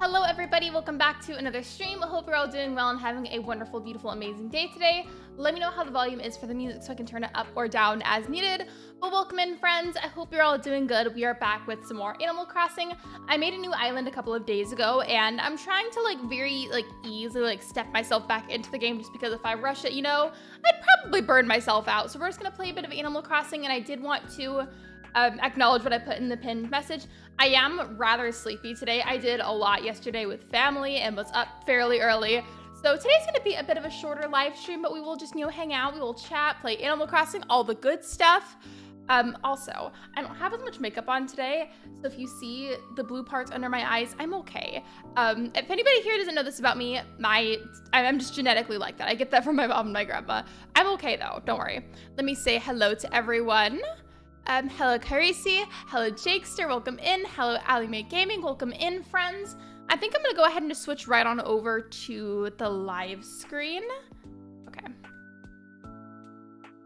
Hello everybody, welcome back to another stream. I hope you're all doing well and having a wonderful, beautiful, amazing day today. Let me know how the volume is for the music so I can turn it up or down as needed. But welcome in, friends. I hope you're all doing good. We are back with some more Animal Crossing. I made a new island a couple of days ago and I'm trying to very easily step myself back into the game just because if I rush it, I'd probably burn myself out. So we're just gonna play a bit of Animal Crossing, and I did want to acknowledge what I put in the pinned message. I am rather sleepy today. I did a lot yesterday with family and was up fairly early. So today's gonna be a bit of a shorter live stream, but we will just, hang out, we will chat, play Animal Crossing, all the good stuff. Also, I don't have as much makeup on today, so if you see the blue parts under my eyes, I'm okay. If anybody here doesn't know this about me, I'm just genetically like that. I get that from my mom and my grandma. I'm okay though, don't worry. Let me say hello to everyone. Hello Carisi, hello Jakester, welcome in. Hello Ali Mae Gaming, welcome in, friends. I think I'm gonna go ahead and just switch right on over to the live screen. Okay.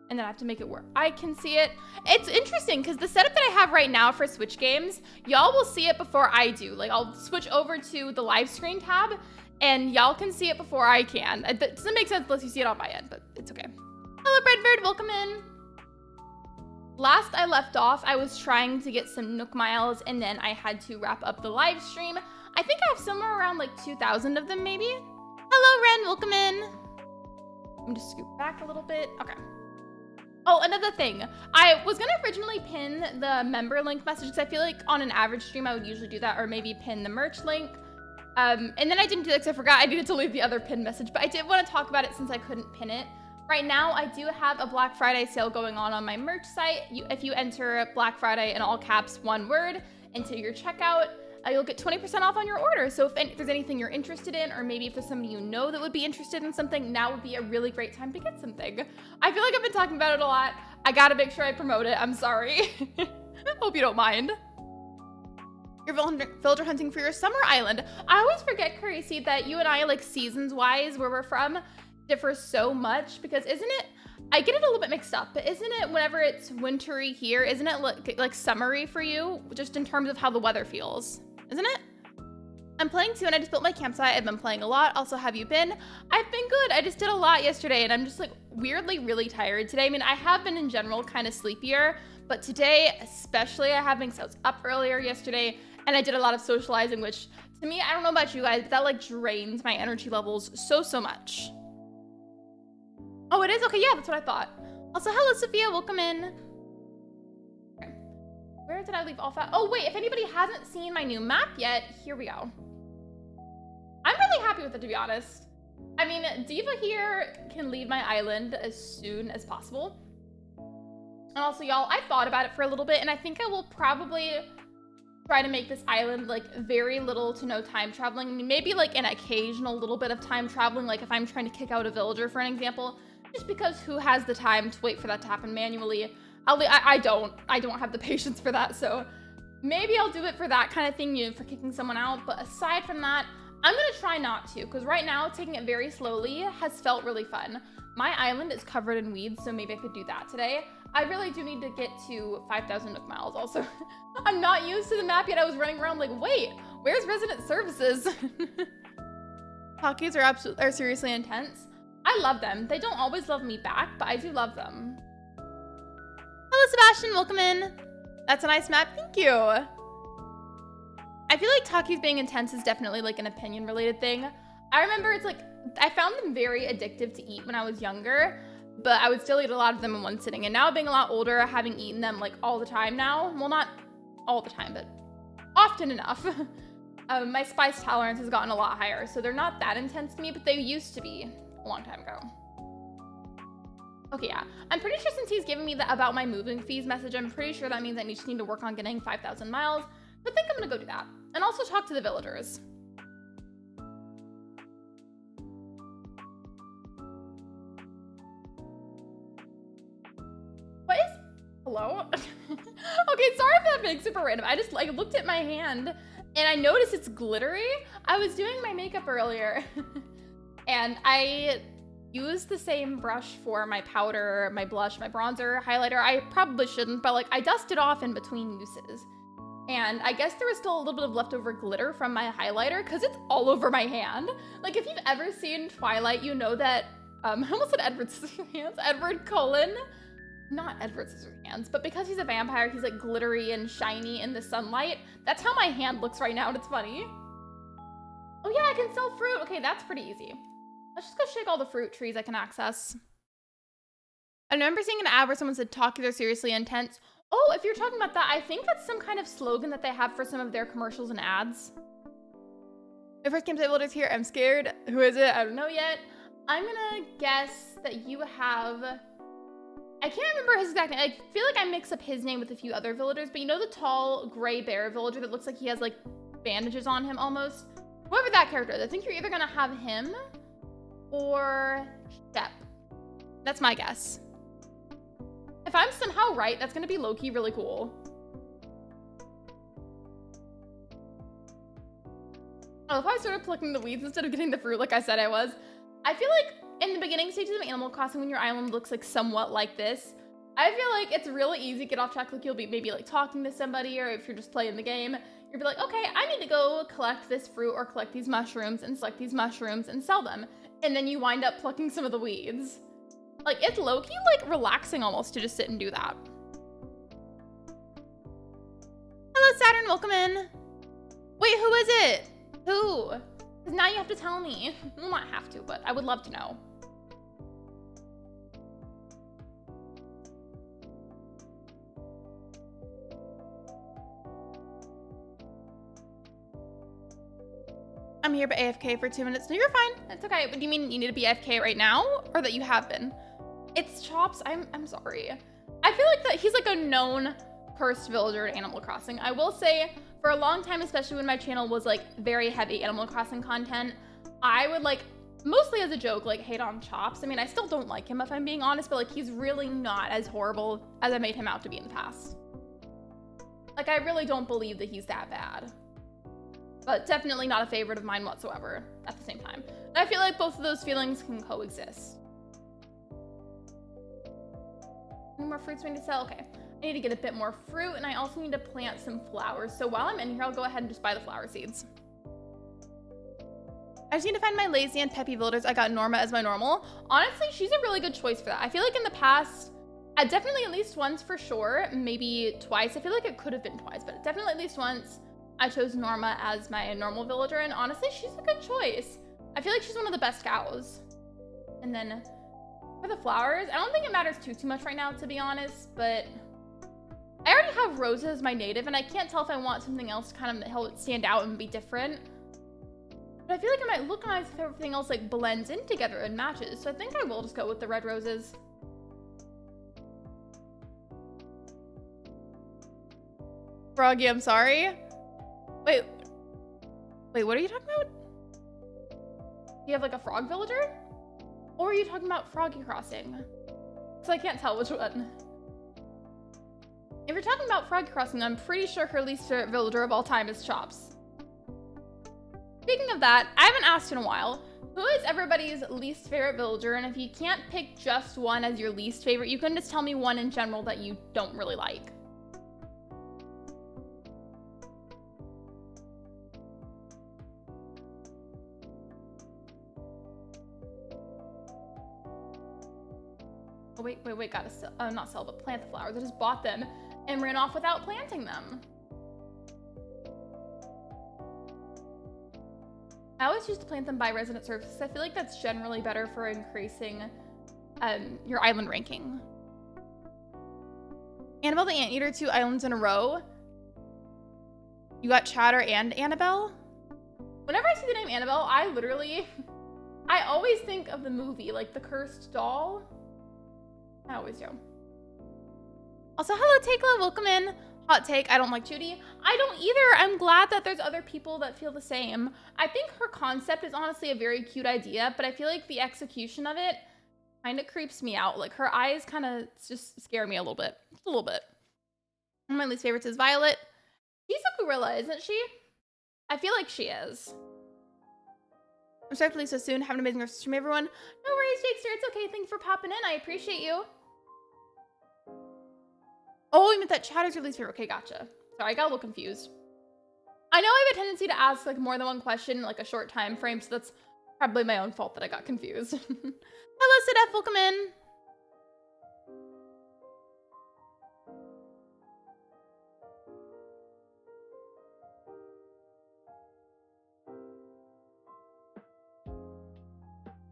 And then I have to make it work. I can see it. It's interesting because the setup that I have right now for Switch games, y'all will see it before I do. I'll switch over to the live screen tab and y'all can see it before I can. It doesn't make sense unless you see it on my end, but it's okay. Hello Breadbird, welcome in. Last I left off, I was trying to get some Nook Miles, and then I had to wrap up the live stream. I think I have somewhere around 2,000 of them, maybe? Hello, Ren, welcome in. I'm just scoop back a little bit. Okay. Oh, another thing. I was gonna originally pin the member link message, because I feel like on an average stream, I would usually do that, or maybe pin the merch link. And then I didn't do that because I forgot I needed to leave the other pin message, but I did want to talk about it since I couldn't pin it. Right now, I do have a Black Friday sale going on my merch site. If you enter Black Friday in all caps, one word, into your checkout, you'll get 20% off on your order. So if there's anything you're interested in, or maybe if there's somebody you know that would be interested in something, now would be a really great time to get something. I feel like I've been talking about it a lot. I gotta make sure I promote it. I'm sorry. Hope you don't mind. You're villager hunting for your summer island. I always forget, Carisi, that you and I, seasons-wise, where we're from, differ so much, because isn't it, I get it a little bit mixed up, but isn't it whenever it's wintry here, isn't it like summery for you, just in terms of how the weather feels, isn't it? I'm playing too, and I just built my campsite. I've been playing a lot. Also, have you been? I've been good. I just did a lot yesterday, and I'm just weirdly really tired today. I mean, I have been in general kind of sleepier, but today especially I have been, so I was up earlier yesterday, and I did a lot of socializing, which to me, I don't know about you guys, but that drains my energy levels so much. Oh, it is? Okay, yeah, that's what I thought. Also, hello, Sophia, welcome in. Okay. Where did I leave off at? Oh, wait, if anybody hasn't seen my new map yet, here we go. I'm really happy with it, to be honest. I mean, Diva here can leave my island as soon as possible. And also, y'all, I thought about it for a little bit, and I think I will probably try to make this island very little to no time traveling. I mean, maybe an occasional little bit of time traveling, if I'm trying to kick out a villager, for an example. Just because who has the time to wait for that to happen manually? I don't have the patience for that, so maybe I'll do it for that kind of thing, for kicking someone out. But aside from that, I'm gonna try not to, because right now taking it very slowly has felt really fun. My island is covered in weeds, so maybe I could do that today. I really do need to get to 5,000 Nook Miles also. I'm not used to the map yet. I was running around wait, where's resident services? Talkies are seriously intense. I love them. They don't always love me back, but I do love them. Hello, Sebastian. Welcome in. That's a nice map. Thank you. I feel like Talkies being intense is definitely an opinion-related thing. I remember I found them very addictive to eat when I was younger, but I would still eat a lot of them in one sitting. And now being a lot older, having eaten them all the time now, well, not all the time, but often enough. My spice tolerance has gotten a lot higher, so they're not that intense to me, but they used to be. A long time ago. Okay, yeah. I'm pretty sure since he's giving me the about my moving fees message, I'm pretty sure that means I just need to work on getting 5,000 miles. So I think I'm gonna go do that. And also talk to the villagers. What is... Hello? Okay, sorry if that makes super random. I just looked at my hand and I noticed it's glittery. I was doing my makeup earlier. And I use the same brush for my powder, my blush, my bronzer, highlighter. I probably shouldn't, but I dust it off in between uses. And I guess there was still a little bit of leftover glitter from my highlighter because it's all over my hand. Like, if you've ever seen Twilight, you know that, I almost said Edward Scissorhands, Edward Cullen. Not Edward Scissorhands, but because he's a vampire, he's like glittery and shiny in the sunlight. That's how my hand looks right now, and it's funny. Oh yeah, I can sell fruit. Okay, that's pretty easy. Let's just go shake all the fruit trees I can access. I remember seeing an ad where someone said, talk either seriously intense. Oh, if you're talking about that, I think that's some kind of slogan that they have for some of their commercials and ads. My first game builders here, I'm scared. Who is it? I don't know yet. I'm gonna guess that you have, I can't remember his exact name. I feel like I mix up his name with a few other villagers, but you know the tall gray bear villager that looks like he has like bandages on him almost? Whoever that character is, I think you're either gonna have him or Shep. That's my guess. If I'm somehow right, that's gonna be low-key really cool. Oh, if I started plucking the weeds instead of getting the fruit like I said I was. I feel like in the beginning stages of Animal Crossing, when your island looks like somewhat like this, I feel like it's really easy to get off track. Like, you'll be maybe like talking to somebody, or if you're just playing the game, you'll be like, okay, I need to go collect this fruit or collect these mushrooms and select these mushrooms and sell them. And then you wind up plucking some of the weeds. Like, it's low-key, like, relaxing almost to just sit and do that. Hello, Saturn. Welcome in. Wait, who is it? Who? 'Cause now you have to tell me. Well, not have to, but I would love to know. I'm here but AFK for 2 minutes. No, you're fine. It's okay. But do you mean you need to be AFK right now, or that you have been? It's Chops. I'm sorry. I feel like that he's like a known cursed villager in Animal Crossing. I will say, for a long time, especially when my channel was like very heavy Animal Crossing content, I would like, mostly as a joke, like hate on Chops. I mean, I still don't like him if I'm being honest, but like he's really not as horrible as I made him out to be in the past. Like, I really don't believe that he's that bad. But definitely not a favorite of mine whatsoever at the same time. And I feel like both of those feelings can coexist. Any more fruits we need to sell? Okay. I need to get a bit more fruit, and I also need to plant some flowers. So while I'm in here, I'll go ahead and just buy the flower seeds. I just need to find my lazy and peppy villagers. I got Norma as my normal. Honestly, she's a really good choice for that. I feel like in the past, definitely at least once for sure, maybe twice. I feel like it could have been twice, but definitely at least once, I chose Norma as my normal villager, and honestly, she's a good choice. I feel like she's one of the best cows. And then for the flowers, I don't think it matters too much right now, to be honest, but I already have Rosa as my native, and I can't tell if I want something else to kind of help it stand out and be different. But I feel like it might look nice if everything else like blends in together and matches, so I think I will just go with the red roses. Froggy, I'm sorry. Wait, what are you talking about? Do you have like a frog villager? Or are you talking about Froggy Crossing? So I can't tell which one. If you're talking about Froggy Crossing, I'm pretty sure her least favorite villager of all time is Chops. Speaking of that, I haven't asked in a while. Who is everybody's least favorite villager? And if you can't pick just one as your least favorite, you can just tell me one in general that you don't really like. Oh, wait, gotta sell, not sell, but plant the flowers. I just bought them and ran off without planting them. I always used to plant them by resident services. I feel like that's generally better for increasing your island ranking. Annabelle the Anteater, 2 islands in a row. You got Chatter and Annabelle? Whenever I see the name Annabelle, I always think of the movie, like the cursed doll. I always do. Also, hello, Takela. Welcome in. Hot take. I don't like Judy. I don't either. I'm glad that there's other people that feel the same. I think her concept is honestly a very cute idea, but I feel like the execution of it kind of creeps me out. Like, her eyes kind of just scare me a little bit. Just a little bit. One of my least favorites is Violet. She's a gorilla, isn't she? I feel like she is. I'm sorry to leave so soon. Have an amazing rest of the stream, everyone. No worries, Jakester. It's okay. Thanks for popping in. I appreciate you. Oh, you meant that Chatter's your least favorite. Okay, gotcha. Sorry, I got a little confused. I know I have a tendency to ask like more than one question in like a short time frame, so that's probably my own fault that I got confused. Hello, Sidef, welcome in.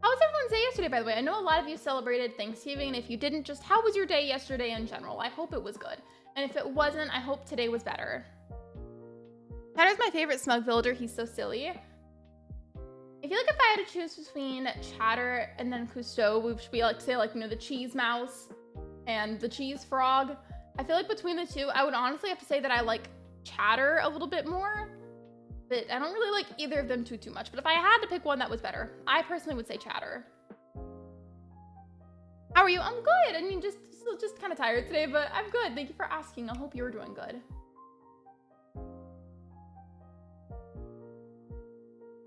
How was everyone's day yesterday, by the way? I know a lot of you celebrated Thanksgiving, and if you didn't, just how was your day yesterday in general? I hope it was good. And if it wasn't, I hope today was better. Chatter's my favorite smug villager. He's so silly. I feel like if I had to choose between Chatter and then Cousteau, which we like to say, like, you know, the cheese mouse and the cheese frog, I feel like between the two, I would honestly have to say that I like Chatter a little bit more. But I don't really like either of them too much. But if I had to pick one that was better, I personally would say Chatter. How are you? I'm good. I mean, just kind of tired today, but I'm good. Thank you for asking. I hope you're doing good.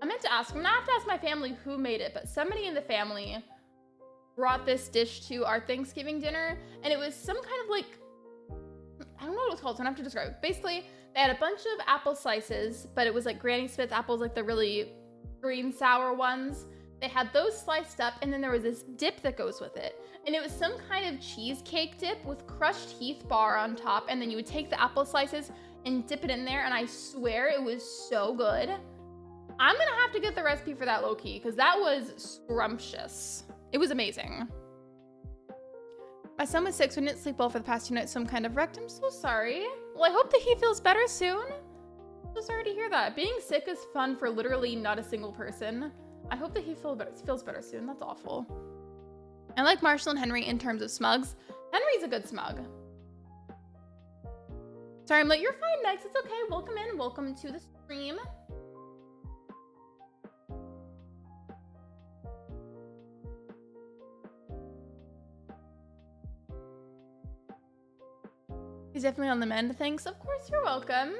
I meant to ask, I'm gonna have to ask my family who made it, but somebody in the family brought this dish to our Thanksgiving dinner, and it was some kind of like, I don't know what it was called, so I don't have to describe it. Basically, they had a bunch of apple slices, but it was like Granny Smith apples, like the really green sour ones. They had those sliced up, and then there was this dip that goes with it. And it was some kind of cheesecake dip with crushed Heath bar on top, and then you would take the apple slices and dip it in there, and I swear it was so good. I'm gonna have to get the recipe for that low-key, because that was scrumptious. It was amazing. My son was 6, we didn't sleep well for the past 2 nights, so I'm kind of wrecked. I'm so sorry. Well, I hope that he feels better soon. I'm so sorry to hear that. Being sick is fun for literally not a single person. I hope that he feels better soon. That's awful. I like Marshall and Henry in terms of smugs. Henry's a good smug. Sorry, I'm late. You're fine, Next. It's okay. Welcome in. Welcome to the stream. He's definitely on the mend. Thanks. Of course, you're welcome.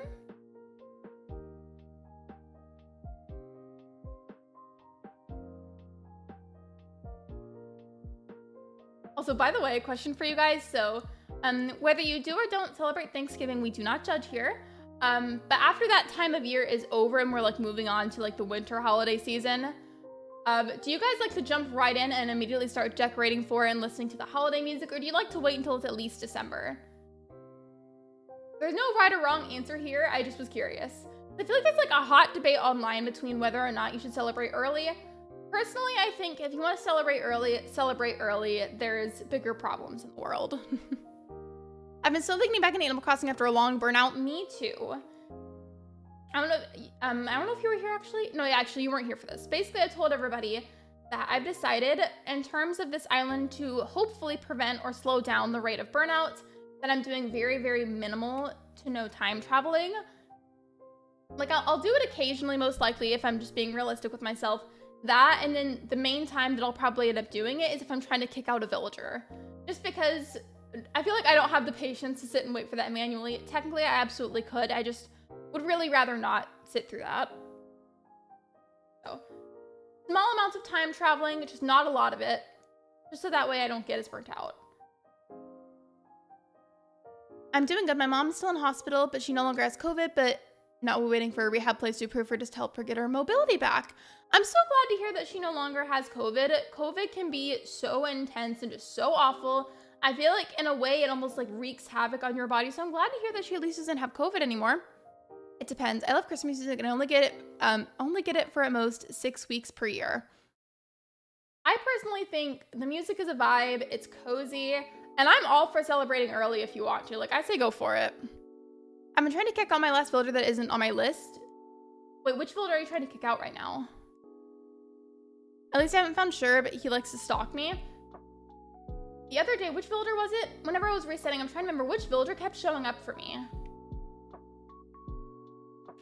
Also, by the way, a question for you guys. So, whether you do or don't celebrate Thanksgiving, we do not judge here. But after that time of year is over and we're like moving on to like the winter holiday season, do you guys like to jump right in and immediately start decorating for and listening to the holiday music, or do you like to wait until it's at least December? There's no right or wrong answer here. I just was curious. I feel like there's like a hot debate online between whether or not you should celebrate early. Personally, I think if you want to celebrate early. There's bigger problems in the world. I've been still thinking back in Animal Crossing after a long burnout. Me too. I don't know if you were here actually. No, yeah, actually you weren't here for this. Basically, I told everybody that I've decided in terms of this island to hopefully prevent or slow down the rate of burnout, that I'm doing very, very minimal to no time traveling. Like I'll do it occasionally, most likely, if I'm just being realistic with myself. That, and then the main time that I'll probably end up doing it is if I'm trying to kick out a villager. Just because I feel like I don't have the patience to sit and wait for that manually. Technically, I absolutely could. I just would really rather not sit through that. So, small amounts of time traveling, just not a lot of it. Just so that way I don't get as burnt out. I'm doing good. My mom's still in hospital, but she no longer has COVID, but now we're waiting for a rehab place to approve her just to help her get her mobility back. I'm so glad to hear that she no longer has COVID. COVID can be so intense and just so awful. I feel like in a way it almost like wreaks havoc on your body. So I'm glad to hear that she at least doesn't have COVID anymore. It depends. I love Christmas music and I only get it for at most 6 weeks per year. I personally think the music is a vibe. It's cozy. And I'm all for celebrating early if you want to. Like, I say go for it. I've been trying to kick out my last villager that isn't on my list. Wait, which villager are you trying to kick out right now? At least I haven't found sure, but he likes to stalk me. The other day, which villager was it? Whenever I was resetting, I'm trying to remember which villager kept showing up for me.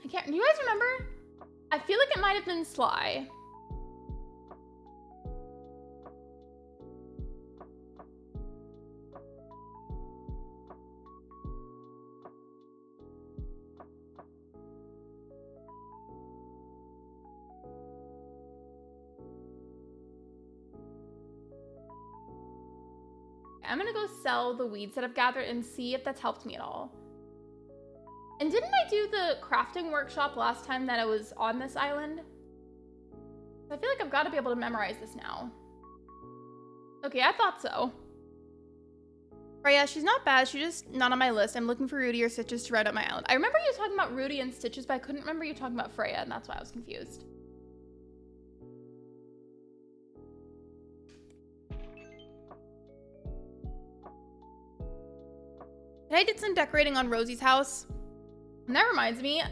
I can't, do you guys remember? I feel like it might have been Sly. I'm gonna go sell the weeds that I've gathered and see if that's helped me at all. And didn't I do the crafting workshop last time that I was on this island? I feel like I've got to be able to memorize this now. Okay, I thought so. Freya, she's not bad. She's just not on my list. I'm looking for Rudy or Stitches to ride on my island. I remember you talking about Rudy and Stitches, but I couldn't remember you talking about Freya, and that's why I was confused. I did some decorating on Rosie's house. And that reminds me,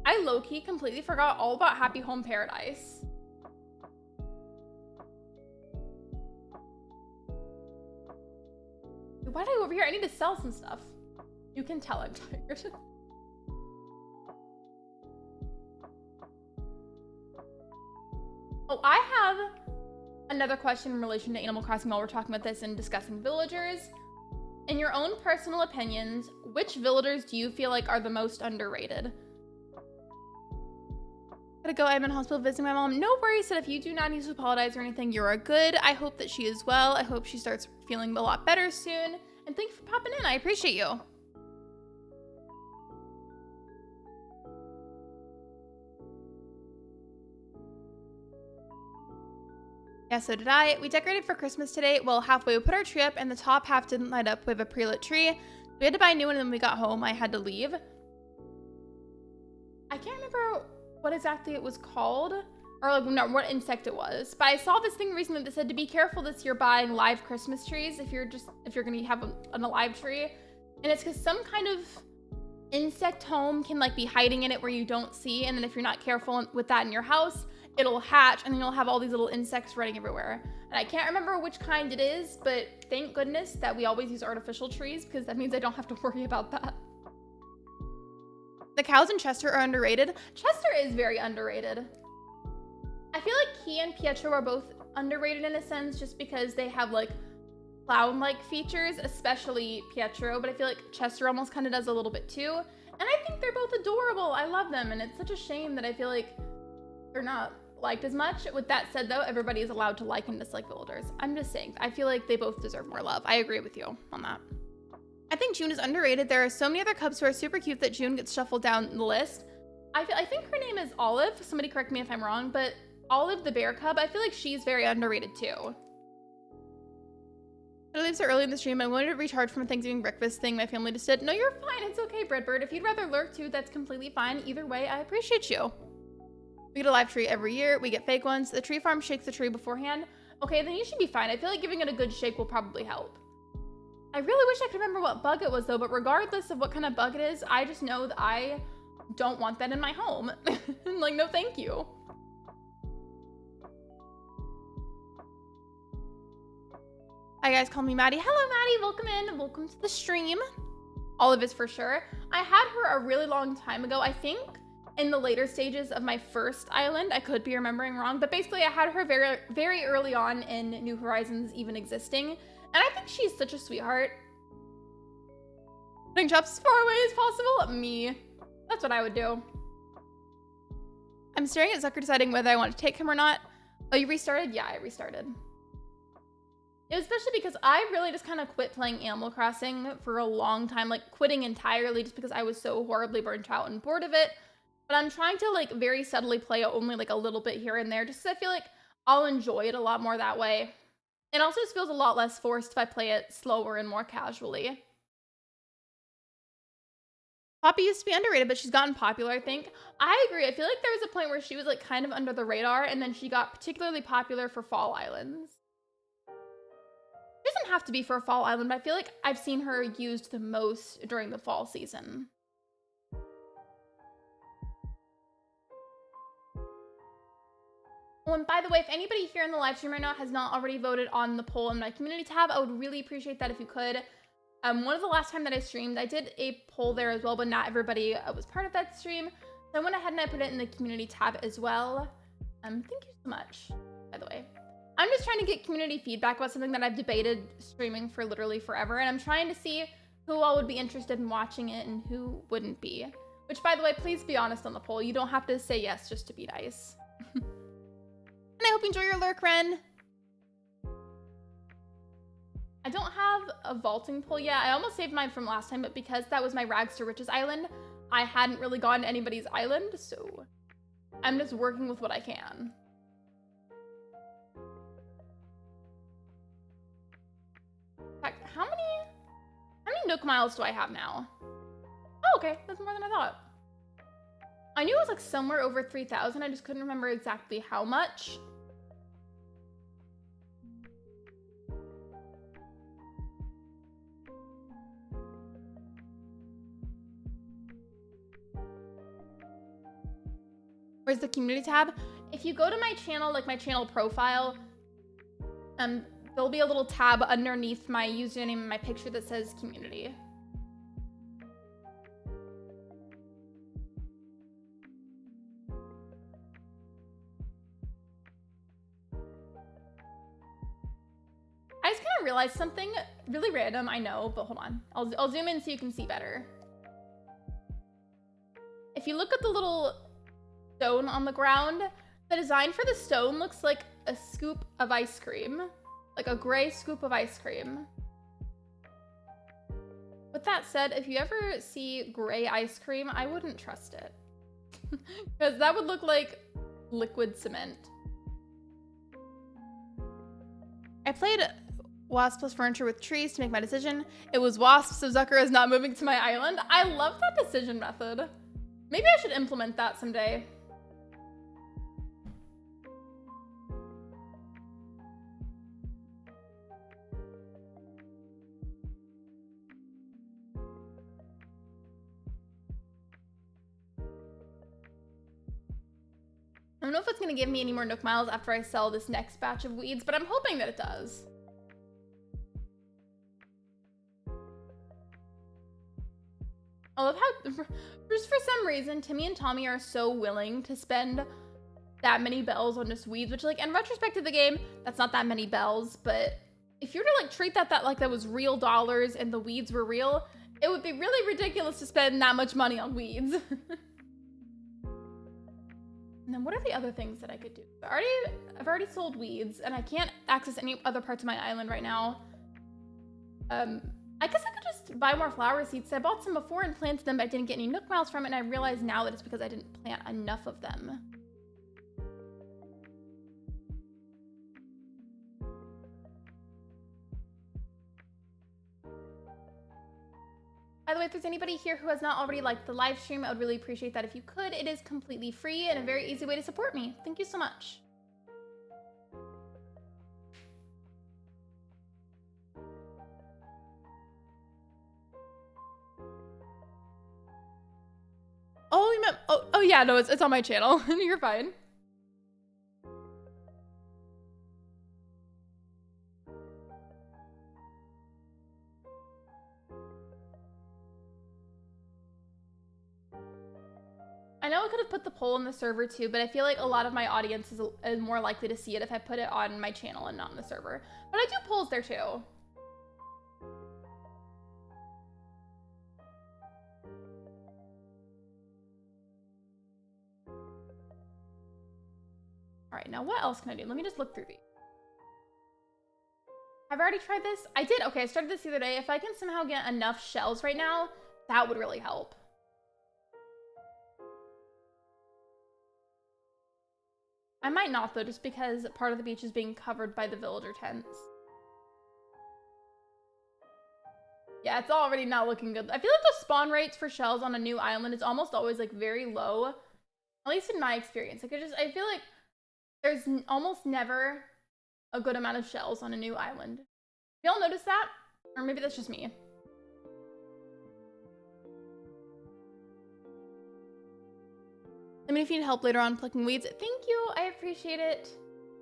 I low-key completely forgot all about Happy Home Paradise. Why did I go over here? I need to sell some stuff. You can tell I'm tired. Oh, I have another question in relation to Animal Crossing while we're talking about this and discussing villagers. In your own personal opinions, which villagers do you feel like are the most underrated? Gotta go. I'm in hospital visiting my mom. No worries that if you do not need to apologize or anything, you're good. I hope that she is well. I hope she starts feeling a lot better soon. And thank you for popping in. I appreciate you. Yeah, so did I. We decorated for Christmas today. Well, halfway we put our tree up and the top half didn't light up. We have a pre-lit tree. We had to buy a new one and then we got home. I had to leave. I can't remember what exactly it was called or like no, what insect it was. But I saw this thing recently that said to be careful this year buying live Christmas trees if you're gonna have an alive tree. And it's because some kind of insect home can like be hiding in it where you don't see. And then if you're not careful with that in your house, it'll hatch and then you'll have all these little insects running everywhere. And I can't remember which kind it is, but thank goodness that we always use artificial trees because that means I don't have to worry about that. The cows in Chester are underrated. Chester is very underrated. I feel like Key and Pietro are both underrated in a sense just because they have like clown-like features, especially Pietro, but I feel like Chester almost kind of does a little bit too. And I think they're both adorable. I love them and it's such a shame that I feel like they're not liked as much. With that said though, everybody is allowed to like and dislike villagers. I'm just saying, I feel like they both deserve more love. I agree with you on that. I think June is underrated. There are so many other cubs who are super cute that June gets shuffled down the list. I think her name is Olive. Somebody correct me if I'm wrong, but Olive the bear cub, I feel like she's very underrated too. I leave so early in the stream. I wanted to recharge from a Thanksgiving breakfast thing my family just did. No, you're fine. It's okay, Breadbird. If you'd rather lurk too, that's completely fine. Either way, I appreciate you. We get a live tree every year. We get fake ones. The tree farm shakes the tree beforehand. Okay, then you should be fine. I feel like giving it a good shake will probably help. I really wish I could remember what bug it was though, but regardless of what kind of bug it is, I just know that I don't want that in my home. Like, no thank you. Hi guys, call me Maddie. Hello Maddie, welcome in. Welcome to the stream. Olive is for sure. I had her a really long time ago. I think in the later stages of my first island. I could be remembering wrong, but basically I had her very, very early on in New Horizons even existing. And I think she's such a sweetheart. Putting chops as far away as possible? Me. That's what I would do. I'm staring at Zucker deciding whether I want to take him or not. Oh, you restarted? Yeah, I restarted. It was especially because I really just kind of quit playing Animal Crossing for a long time, like quitting entirely just because I was so horribly burnt out and bored of it. But I'm trying to like very subtly play it only like a little bit here and there just because I feel like I'll enjoy it a lot more that way. It also just feels a lot less forced if I play it slower and more casually. Poppy used to be underrated, but she's gotten popular, I think. I agree. I feel like there was a point where she was like kind of under the radar and then she got particularly popular for Fall Islands. It doesn't have to be for a fall island, but I feel like I've seen her used the most during the fall season. Oh, and by the way, if anybody here in the live stream right now has not already voted on the poll in my community tab, I would really appreciate that if you could. One of the last time that I streamed, I did a poll there as well, but not everybody was part of that stream. So I went ahead and I put it in the community tab as well. Thank you so much, by the way. I'm just trying to get community feedback about something that I've debated streaming for literally forever. And I'm trying to see who all would be interested in watching it and who wouldn't be. Which, by the way, please be honest on the poll. You don't have to say yes just to be nice. And I hope you enjoy your lurk, Ren. I don't have a vaulting poll yet. I almost saved mine from last time, but because that was my Rags to Riches island, I hadn't really gone to anybody's island, so I'm just working with what I can. In fact, how many Nook miles do I have now? Oh, okay, that's more than I thought. I knew it was like somewhere over 3,000. I just couldn't remember exactly how much. Where's the community tab? If you go to my channel, like my channel profile, there'll be a little tab underneath my username and my picture that says community. I just kind of realized something really random, I know, but hold on. I'll zoom in so you can see better. If you look at the little stone on the ground, the design for the stone looks like a scoop of ice cream. Like a gray scoop of ice cream. With that said, if you ever see gray ice cream, I wouldn't trust it. Because that would look like liquid cement. I played Wasp plus Furniture with Trees to make my decision. It was Wasp, so Zucker is not moving to my island. I love that decision method. Maybe I should implement that someday. I don't know if it's going to give me any more Nook miles after I sell this next batch of weeds, but I'm hoping that it does. I love how, just for some reason, Timmy and Tommy are so willing to spend that many bells on just weeds, which, like, in retrospect of the game, that's not that many bells, but if you were to, like, treat that like that was real dollars and the weeds were real, it would be really ridiculous to spend that much money on weeds. And then what are the other things that I could do? I've already sold weeds, and I can't access any other parts of my island right now. I guess I could just buy more flower seeds. I bought some before and planted them, but I didn't get any Nook miles from it, and I realize now that it's because I didn't plant enough of them. By the way, if there's anybody here who has not already liked the live stream, I would really appreciate that if you could. It is completely free and a very easy way to support me. Thank you so much. Oh, you meant, oh yeah, no, it's on my channel. You're fine. I know I could have put the poll in the server too, but I feel like a lot of my audience is more likely to see it if I put it on my channel and not in the server. But I do polls there too. All right, now what else can I do? Let me just look through these. Have I already tried this? I did. Okay, I started this the other day. If I can somehow get enough shells right now, that would really help. I might not though, just because part of the beach is being covered by the villager tents. Yeah, it's already not looking good. I feel like the spawn rates for shells on a new island is almost always like very low. At least in my experience. Like I feel like there's almost never a good amount of shells on a new island. Y'all notice that? Or maybe that's just me. Let me know if you need help later on plucking weeds. Thank you, I appreciate it.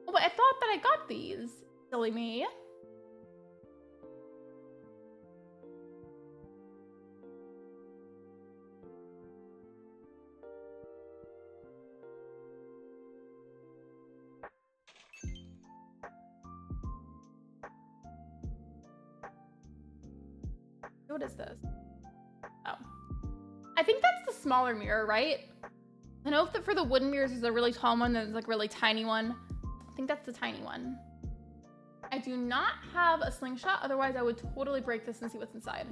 Oh, but I thought that I got these. Silly me. What is this? Oh. I think that's the smaller mirror, right? I know that for the wooden mirrors, there's a really tall one, there's like a really tiny one. I think that's the tiny one. I do not have a slingshot, otherwise I would totally break this and see what's inside.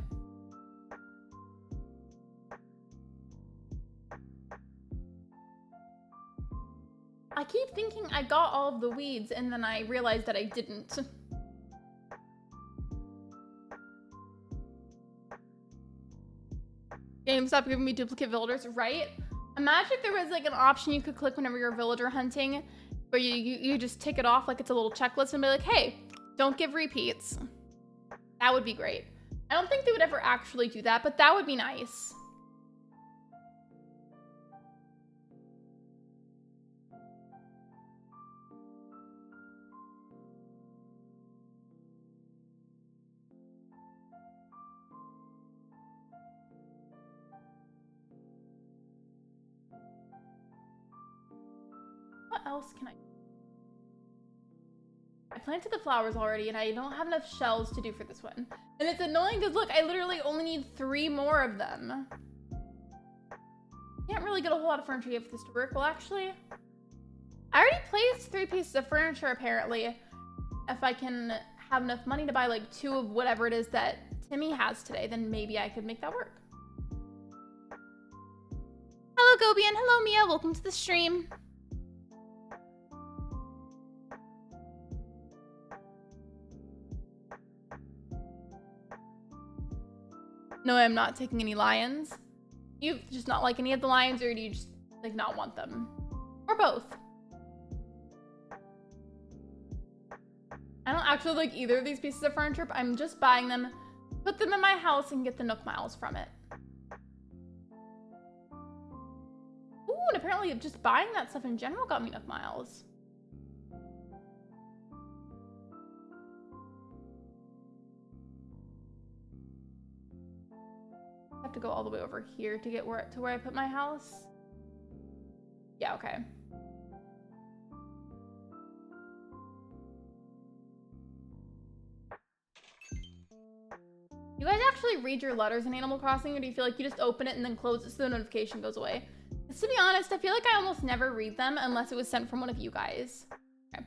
I keep thinking I got all of the weeds and then I realized that I didn't. Game, stop giving me duplicate villagers, right? Imagine if there was like an option you could click whenever you're villager hunting where you just tick it off like it's a little checklist and be like, hey, don't give repeats. That would be great. I don't think they would ever actually do that, but that would be nice. What else can I planted the flowers already and I don't have enough shells to do for this one. And it's annoying because look, I literally only need 3 more of them. Can't really get a whole lot of furniture yet for this to work. Well, actually, I already placed 3 pieces of furniture apparently. If I can have enough money to buy like 2 of whatever it is that Timmy has today, then maybe I could make that work. Hello, Gobian. Hello, Mia. Welcome to the stream. No, I'm not taking any lions. You just not like any of the lions, or do you just like not want them? Or both? I don't actually like either of these pieces of furniture, but I'm just buying them, put them in my house, and get the Nook Miles from it. Ooh, and apparently just buying that stuff in general got me Nook Miles. I have to go all the way over here to get where I put my house. Yeah, okay. You guys actually read your letters in Animal Crossing, or do you feel like you just open it and then close it so the notification goes away? Because to be honest, I feel like I almost never read them unless it was sent from one of you guys. Okay.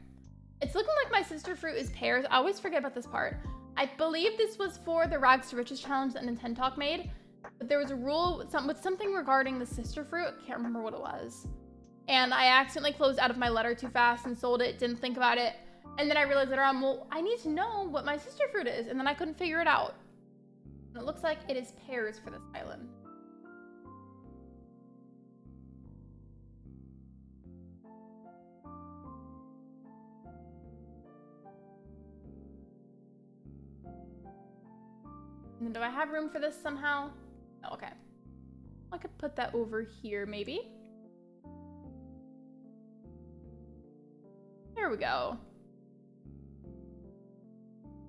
It's looking like my sister fruit is pears. I always forget about this part. I believe this was for the Rags to Riches challenge that Nintentalk made. But there was a rule with something regarding the sister fruit. I can't remember what it was. And I accidentally closed out of my letter too fast and sold it, didn't think about it. And then I realized later on, well, I need to know what my sister fruit is. And then I couldn't figure it out. And it looks like it is pears for this island. And then do I have room for this somehow? Oh, okay. I could put that over here, maybe. There we go.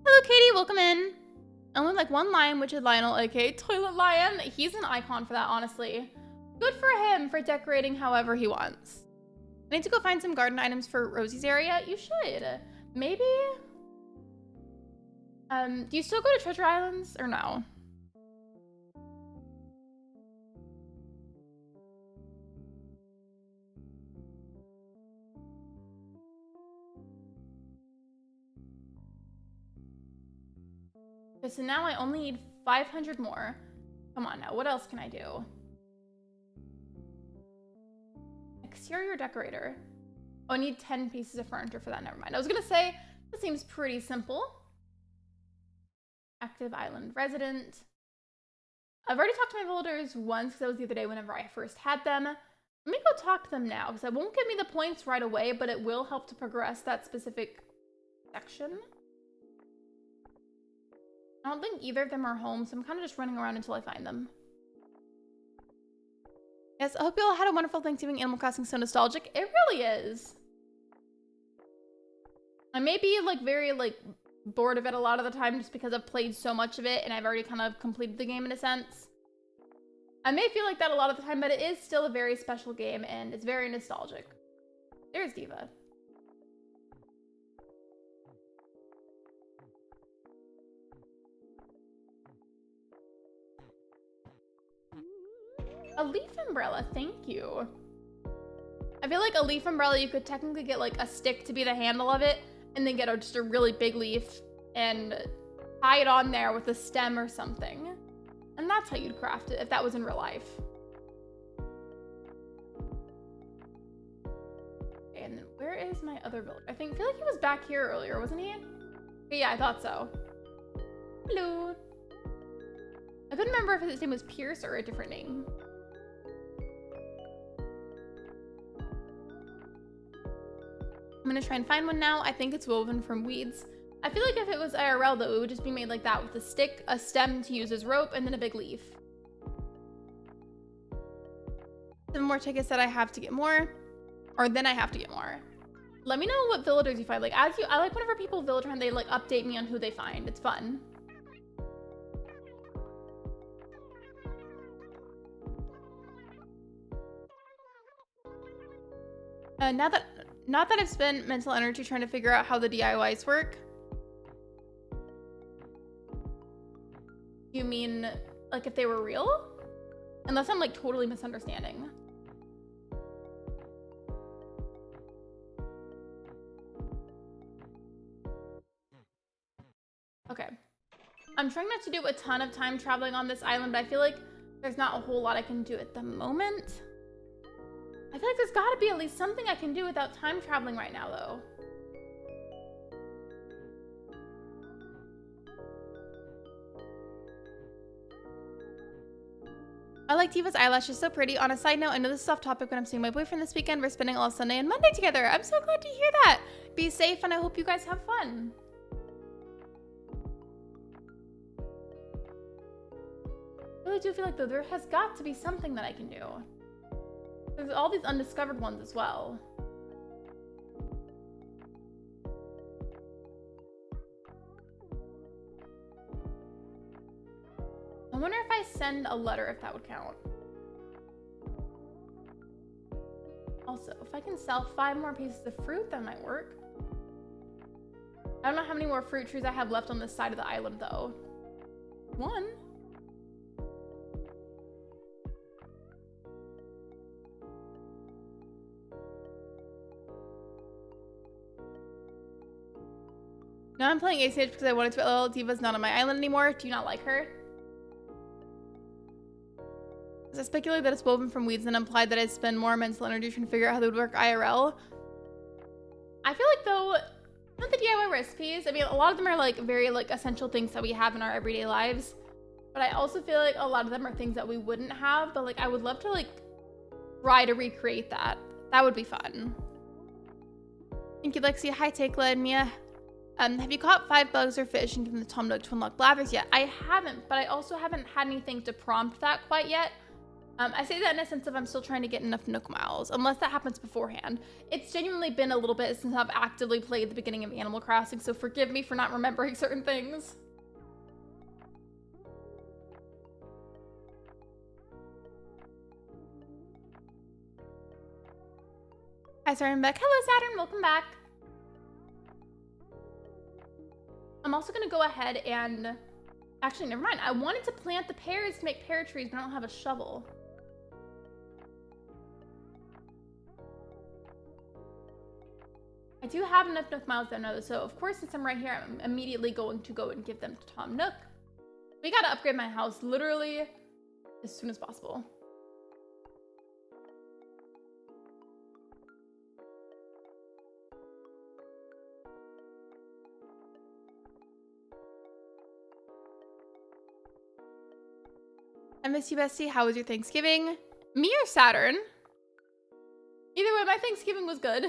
Hello, Katie. Welcome in. Only like 1 lion, which is Lionel, aka Toilet Lion. He's an icon for that, honestly. Good for him for decorating however he wants. I need to go find some garden items for Rosie's area. You should. Maybe. Do you still go to Treasure Islands or no? Okay, so now I only need 500 more. Come on now, what else can I do? Exterior decorator. Oh, I need 10 pieces of furniture for that, never mind. I was gonna say, this seems pretty simple. Active island resident. I've already talked to my villagers once, because that was the other day whenever I first had them. Let me go talk to them now, because it won't give me the points right away, but it will help to progress that specific section. I don't think either of them are home, so I'm kind of just running around until I find them. Yes, I hope you all had a wonderful Thanksgiving. Animal Crossing so nostalgic. It really is. I may be like very like bored of it a lot of the time just because I've played so much of it and I've already kind of completed the game in a sense. I may feel like that a lot of the time, but it is still a very special game and it's very nostalgic. There's Diva. A leaf umbrella, thank you. I feel like a leaf umbrella, you could technically get like a stick to be the handle of it and then get just a really big leaf and tie it on there with a stem or something. And that's how you'd craft it if that was in real life. Okay, and then where is my other villager? I feel like he was back here earlier, wasn't he? But yeah, I thought so. Hello. I couldn't remember if his name was Pierce or a different name. I'm gonna try and find one now. I think it's woven from weeds. I feel like if it was IRL though, it would just be made like that with a stick, a stem to use as rope, and then a big leaf. 7 more tickets that I have to get more, or then I have to get more. Let me know what villagers you find. Like I like whenever people village hunt, they like update me on who they find. It's fun. Not that I've spent mental energy trying to figure out how the DIYs work. You mean like if they were real? Unless I'm like totally misunderstanding. Okay. I'm trying not to do a ton of time traveling on this island, but I feel like there's not a whole lot I can do at the moment. I feel like there's gotta be at least something I can do without time traveling right now, though. I like Diva's eyelashes, so pretty. On a side note, I know this is off topic, but I'm seeing my boyfriend this weekend. We're spending all Sunday and Monday together. I'm so glad to hear that. Be safe, and I hope you guys have fun. I really do feel like, though, there has got to be something that I can do. There's all these undiscovered ones as well. I wonder if I send a letter, if that would count. Also, if I can sell 5 more pieces of fruit, that might work. I don't know how many more fruit trees I have left on this side of the island, though. 1. Now I'm playing ACH because I wanted to, but LL Diva's not on my island anymore. Do you not like her? As I speculate that it's woven from weeds and implied that I'd spend more mental energy trying to figure out how they would work IRL. I feel like though, not the DIY recipes. I mean, a lot of them are like very like essential things that we have in our everyday lives. But I also feel like a lot of them are things that we wouldn't have. But like, I would love to like try to recreate that. That would be fun. Thank you, Lexi. Hi, Tekla and Mia. Have you caught 5 bugs or fish and given the Tom Nook to unlock blathers yet? I haven't, but I also haven't had anything to prompt that quite yet. I say that in a sense of I'm still trying to get enough Nook miles, unless that happens beforehand. It's genuinely been a little bit since I've actively played the beginning of Animal Crossing, so forgive me for not remembering certain things. Hi, sorry, I'm back. Hello, Saturn. Welcome back. I'm also going to go ahead and... Actually, never mind. I wanted to plant the pears to make pear trees, but I don't have a shovel. I do have enough Nook miles though, so of course, since I'm right here, I'm immediately going to go and give them to Tom Nook. We got to upgrade my house literally as soon as possible. I miss you, bestie. How was your Thanksgiving? Me or Saturn? Either way, my Thanksgiving was good.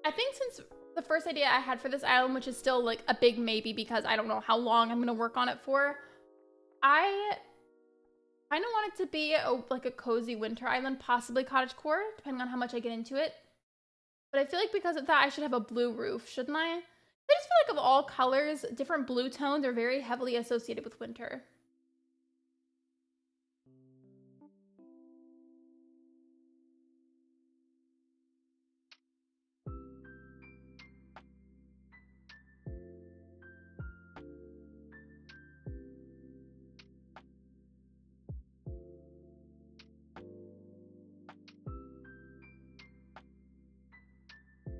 I think since the first idea I had for this island, which is still like a big maybe because I don't know how long I'm going to work on it for, I kind of want it to be like a cozy winter island, possibly cottagecore, depending on how much I get into it. But I feel like because of that, I should have a blue roof, shouldn't I? I just feel like of all colors, different blue tones are very heavily associated with winter.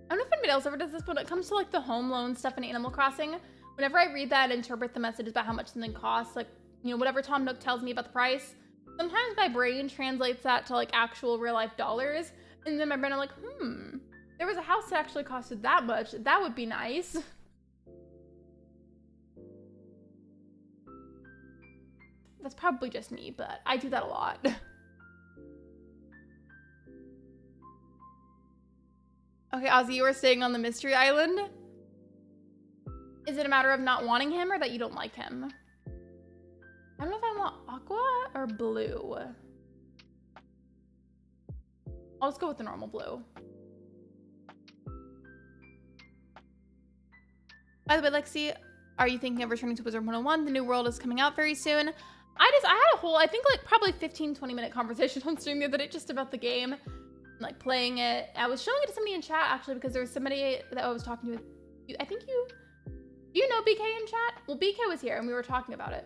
I don't know if anybody else ever does this, but when it comes to like the home loan stuff in Animal Crossing, whenever I read that and interpret the message about how much something costs, like, you know, whatever Tom Nook tells me about the price, Sometimes my brain translates that to like actual real life dollars. And then my brain, I'm like, there was a house that actually costed that much. That would be nice. That's probably just me, but I do that a lot. Okay, Ozzy, you were staying on the mystery island. Is it a matter of not wanting him or that you don't like him? I don't know if I want aqua or blue. I'll just go with the normal blue. By the way, Lexi, are you thinking of returning to Wizard 101? The new world is coming out very soon. I had a whole, I think like probably 15-20 minute conversation on stream the other day just about the game, like playing it. I was showing it to somebody in chat actually because there was somebody that I was talking to. I think do you know BK in chat? Well, BK was here and we were talking about it.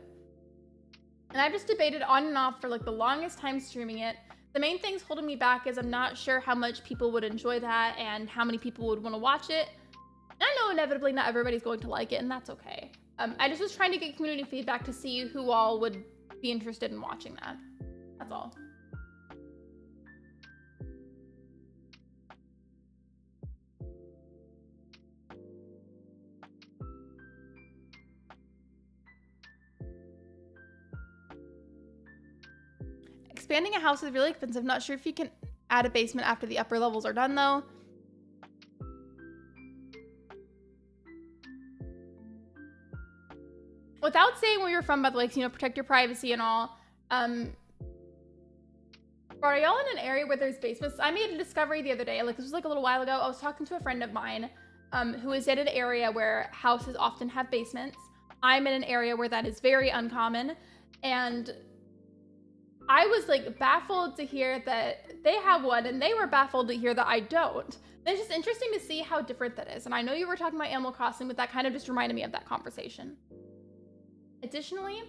And I just debated on and off for like the longest time streaming it. The main things holding me back is I'm not sure how much people would enjoy that and how many people would want to watch it. And I know inevitably not everybody's going to like it, and that's okay. I just was trying to get community feedback to see who all would be interested in watching that. That's all. Expanding a house is really expensive. Not sure if you can add a basement after the upper levels are done though. Without saying where you're from, by the way, 'cause, you know, protect your privacy and all. Are y'all in an area where there's basements? I made a discovery the other day. Like this was like a little while ago. I was talking to a friend of mine who is in an area where houses often have basements. I'm in an area where that is very uncommon. And I was like baffled to hear that they have one and they were baffled to hear that I don't. And it's just interesting to see how different that is. And I know you were talking about Animal Crossing, but that kind of just reminded me of that conversation. Additionally,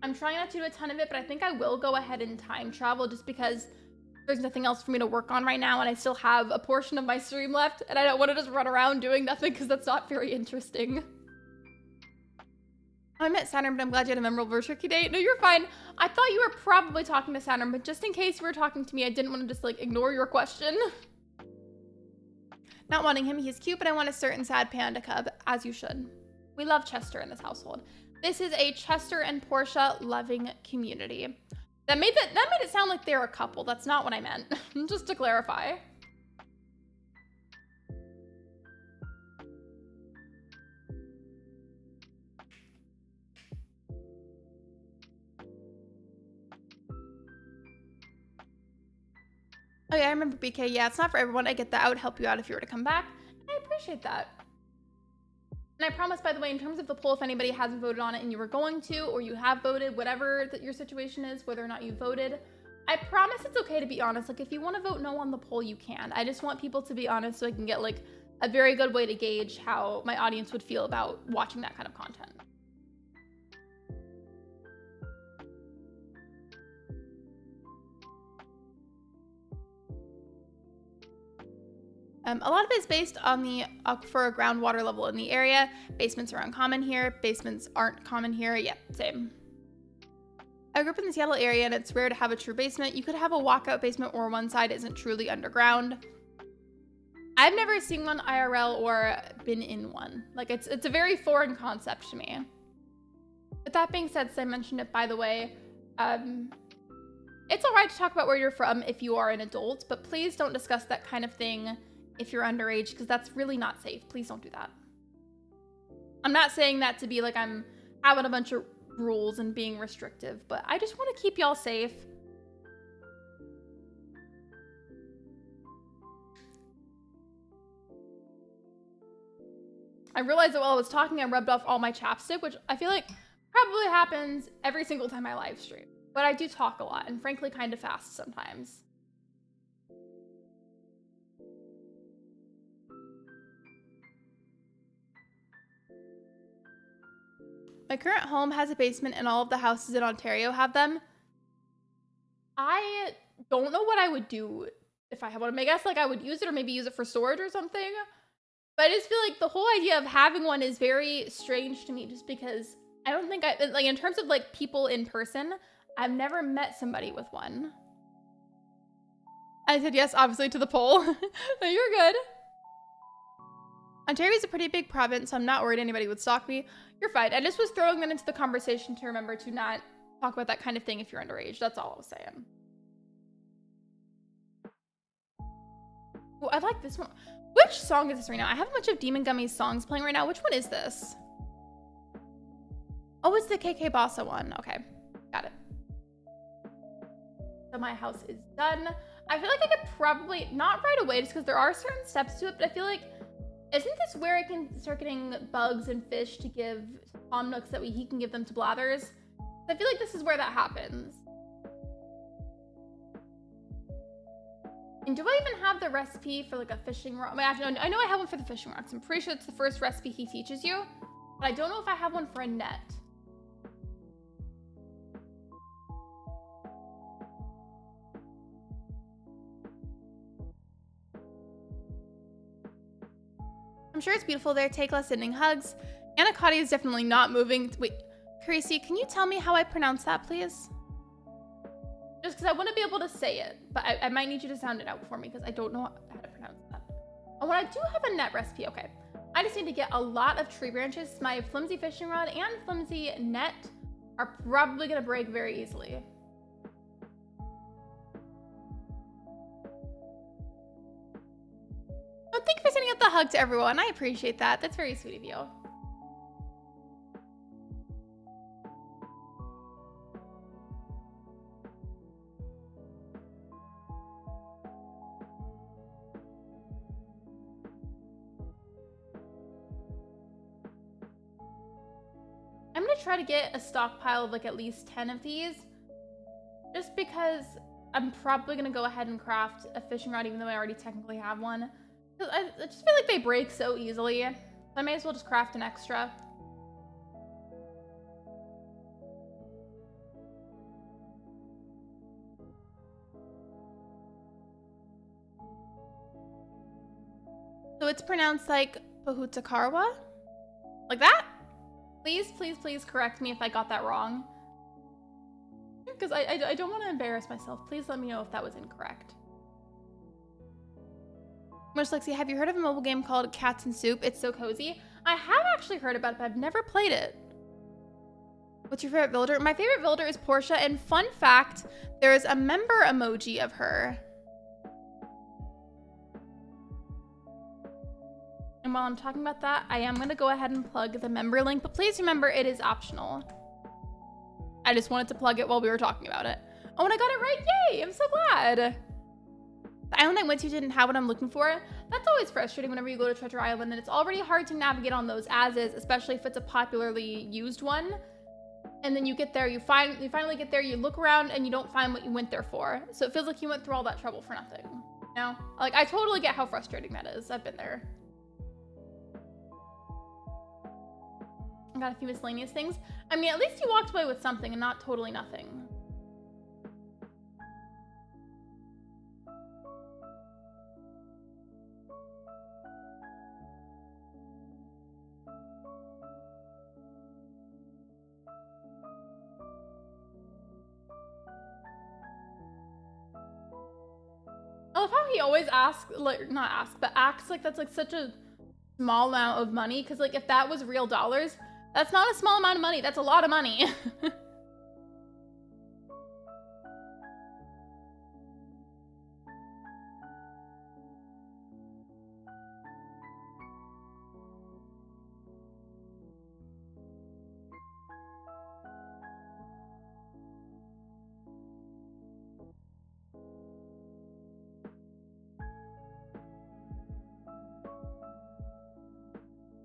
I'm trying not to do a ton of it, but I think I will go ahead and time travel just because there's nothing else for me to work on right now and I still have a portion of my stream left and I don't want to just run around doing nothing because that's not very interesting. I met Saturn, but I'm glad you had a memorable tricky date. No, you're fine. I thought you were probably talking to Saturn, but just in case you were talking to me, I didn't want to just like ignore your question. Not wanting him, he's cute, but I want a certain sad panda cub, as you should. We love Chester in this household. This is a Chester and Portia loving community. That made it sound like they're a couple. That's not what I meant. Just to clarify. Oh yeah, I remember BK. Yeah, it's not for everyone. I get that. I would help you out if you were to come back. I appreciate that. And I promise, by the way, in terms of the poll, if anybody hasn't voted on it and you were going to, or you have voted, whatever your situation is, whether or not you voted, I promise it's okay to be honest. Like if you want to vote no on the poll, you can. I just want people to be honest so I can get like a very good way to gauge how my audience would feel about watching that kind of content. A lot of it is based on the aquifer groundwater level in the area. Basements are uncommon here. Basements aren't common here. Yep, same. I grew up in the Seattle area and it's rare to have a true basement. You could have a walkout basement or one side isn't truly underground. I've never seen one IRL or been in one. Like it's a very foreign concept to me. With that being said, since I mentioned it, by the way, it's all right to talk about where you're from if you are an adult, but please don't discuss that kind of thing if you're underage, because that's really not safe. Please don't do that. I'm not saying that to be like I'm having a bunch of rules and being restrictive, but I just want to keep y'all safe. I realized that while I was talking, I rubbed off all my chapstick, which I feel like probably happens every single time I live stream. But I do talk a lot and frankly kind of fast sometimes. My current home has a basement and all of the houses in Ontario have them. I don't know what I would do if I had one. I guess like I would use it or maybe use it for storage or something. But I just feel like the whole idea of having one is very strange to me just because I don't think like in terms of like people in person, I've never met somebody with one. I said yes, obviously, to the poll. No, you're good. Ontario is a pretty big province, so I'm not worried anybody would stalk me. You're fine. I just was throwing that into the conversation to remember to not talk about that kind of thing if you're underage. That's all I was saying. Oh, I like this one. Which song is this right now? I have a bunch of Demon Gummies songs playing right now. Which one is this? Oh, it's the KK Bossa one. Okay, got it. So my house is done. I feel like I could probably, not right away, just because there are certain steps to it, but I feel like, isn't this where I can start getting bugs and fish to give Tom Nooks that he can give them to Blathers? I feel like this is where that happens. And do I even have the recipe for like a fishing rod? I know I have one for the fishing rods. I'm pretty sure it's the first recipe he teaches you, but I don't know if I have one for a net. I'm sure it's beautiful there. Take less sending hugs. Anacati is definitely not moving. Wait, Carisi, can you tell me how I pronounce that, please? Just because I want to be able to say it, but I might need you to sound it out for me because I don't know how to pronounce that. Oh, when I do have a net recipe, okay. I just need to get a lot of tree branches. My flimsy fishing rod and flimsy net are probably going to break very easily. Oh, thank you for sending out the hug to everyone. I appreciate that. That's very sweet of you. I'm gonna try to get a stockpile of like at least 10 of these, just because I'm probably gonna go ahead and craft a fishing rod even though I already technically have one. I just feel like they break so easily, so I may as well just craft an extra. So it's pronounced like Pahutakarwa? Like that? Please, please, please correct me if I got that wrong. Because I don't want to embarrass myself. Please let me know if that was incorrect. Much Lexi, have you heard of a mobile game called Cats and Soup? It's so cozy. I have actually heard about it, but I've never played it. What's your favorite villager? My favorite villager is Portia, and fun fact, there is a member emoji of her. And while I'm talking about that, I am going to go ahead and plug the member link, but please remember it is optional. I just wanted to plug it while we were talking about it. Oh, and I got it right. Yay! I'm so glad. The island I went to didn't have what I'm looking for. That's always frustrating whenever you go to Treasure Island, and it's already hard to navigate on those as is, especially if it's a popularly used one. And then you get there, you finally get there, you look around, and you don't find what you went there for. So it feels like you went through all that trouble for nothing. You know? Like, I totally get how frustrating that is. I've been there. I got a few miscellaneous things. I mean, at least you walked away with something and not totally nothing. I love how he always asks, like, not asks, but acts like that's like such a small amount of money. Because like if that was real dollars, that's not a small amount of money. That's a lot of money.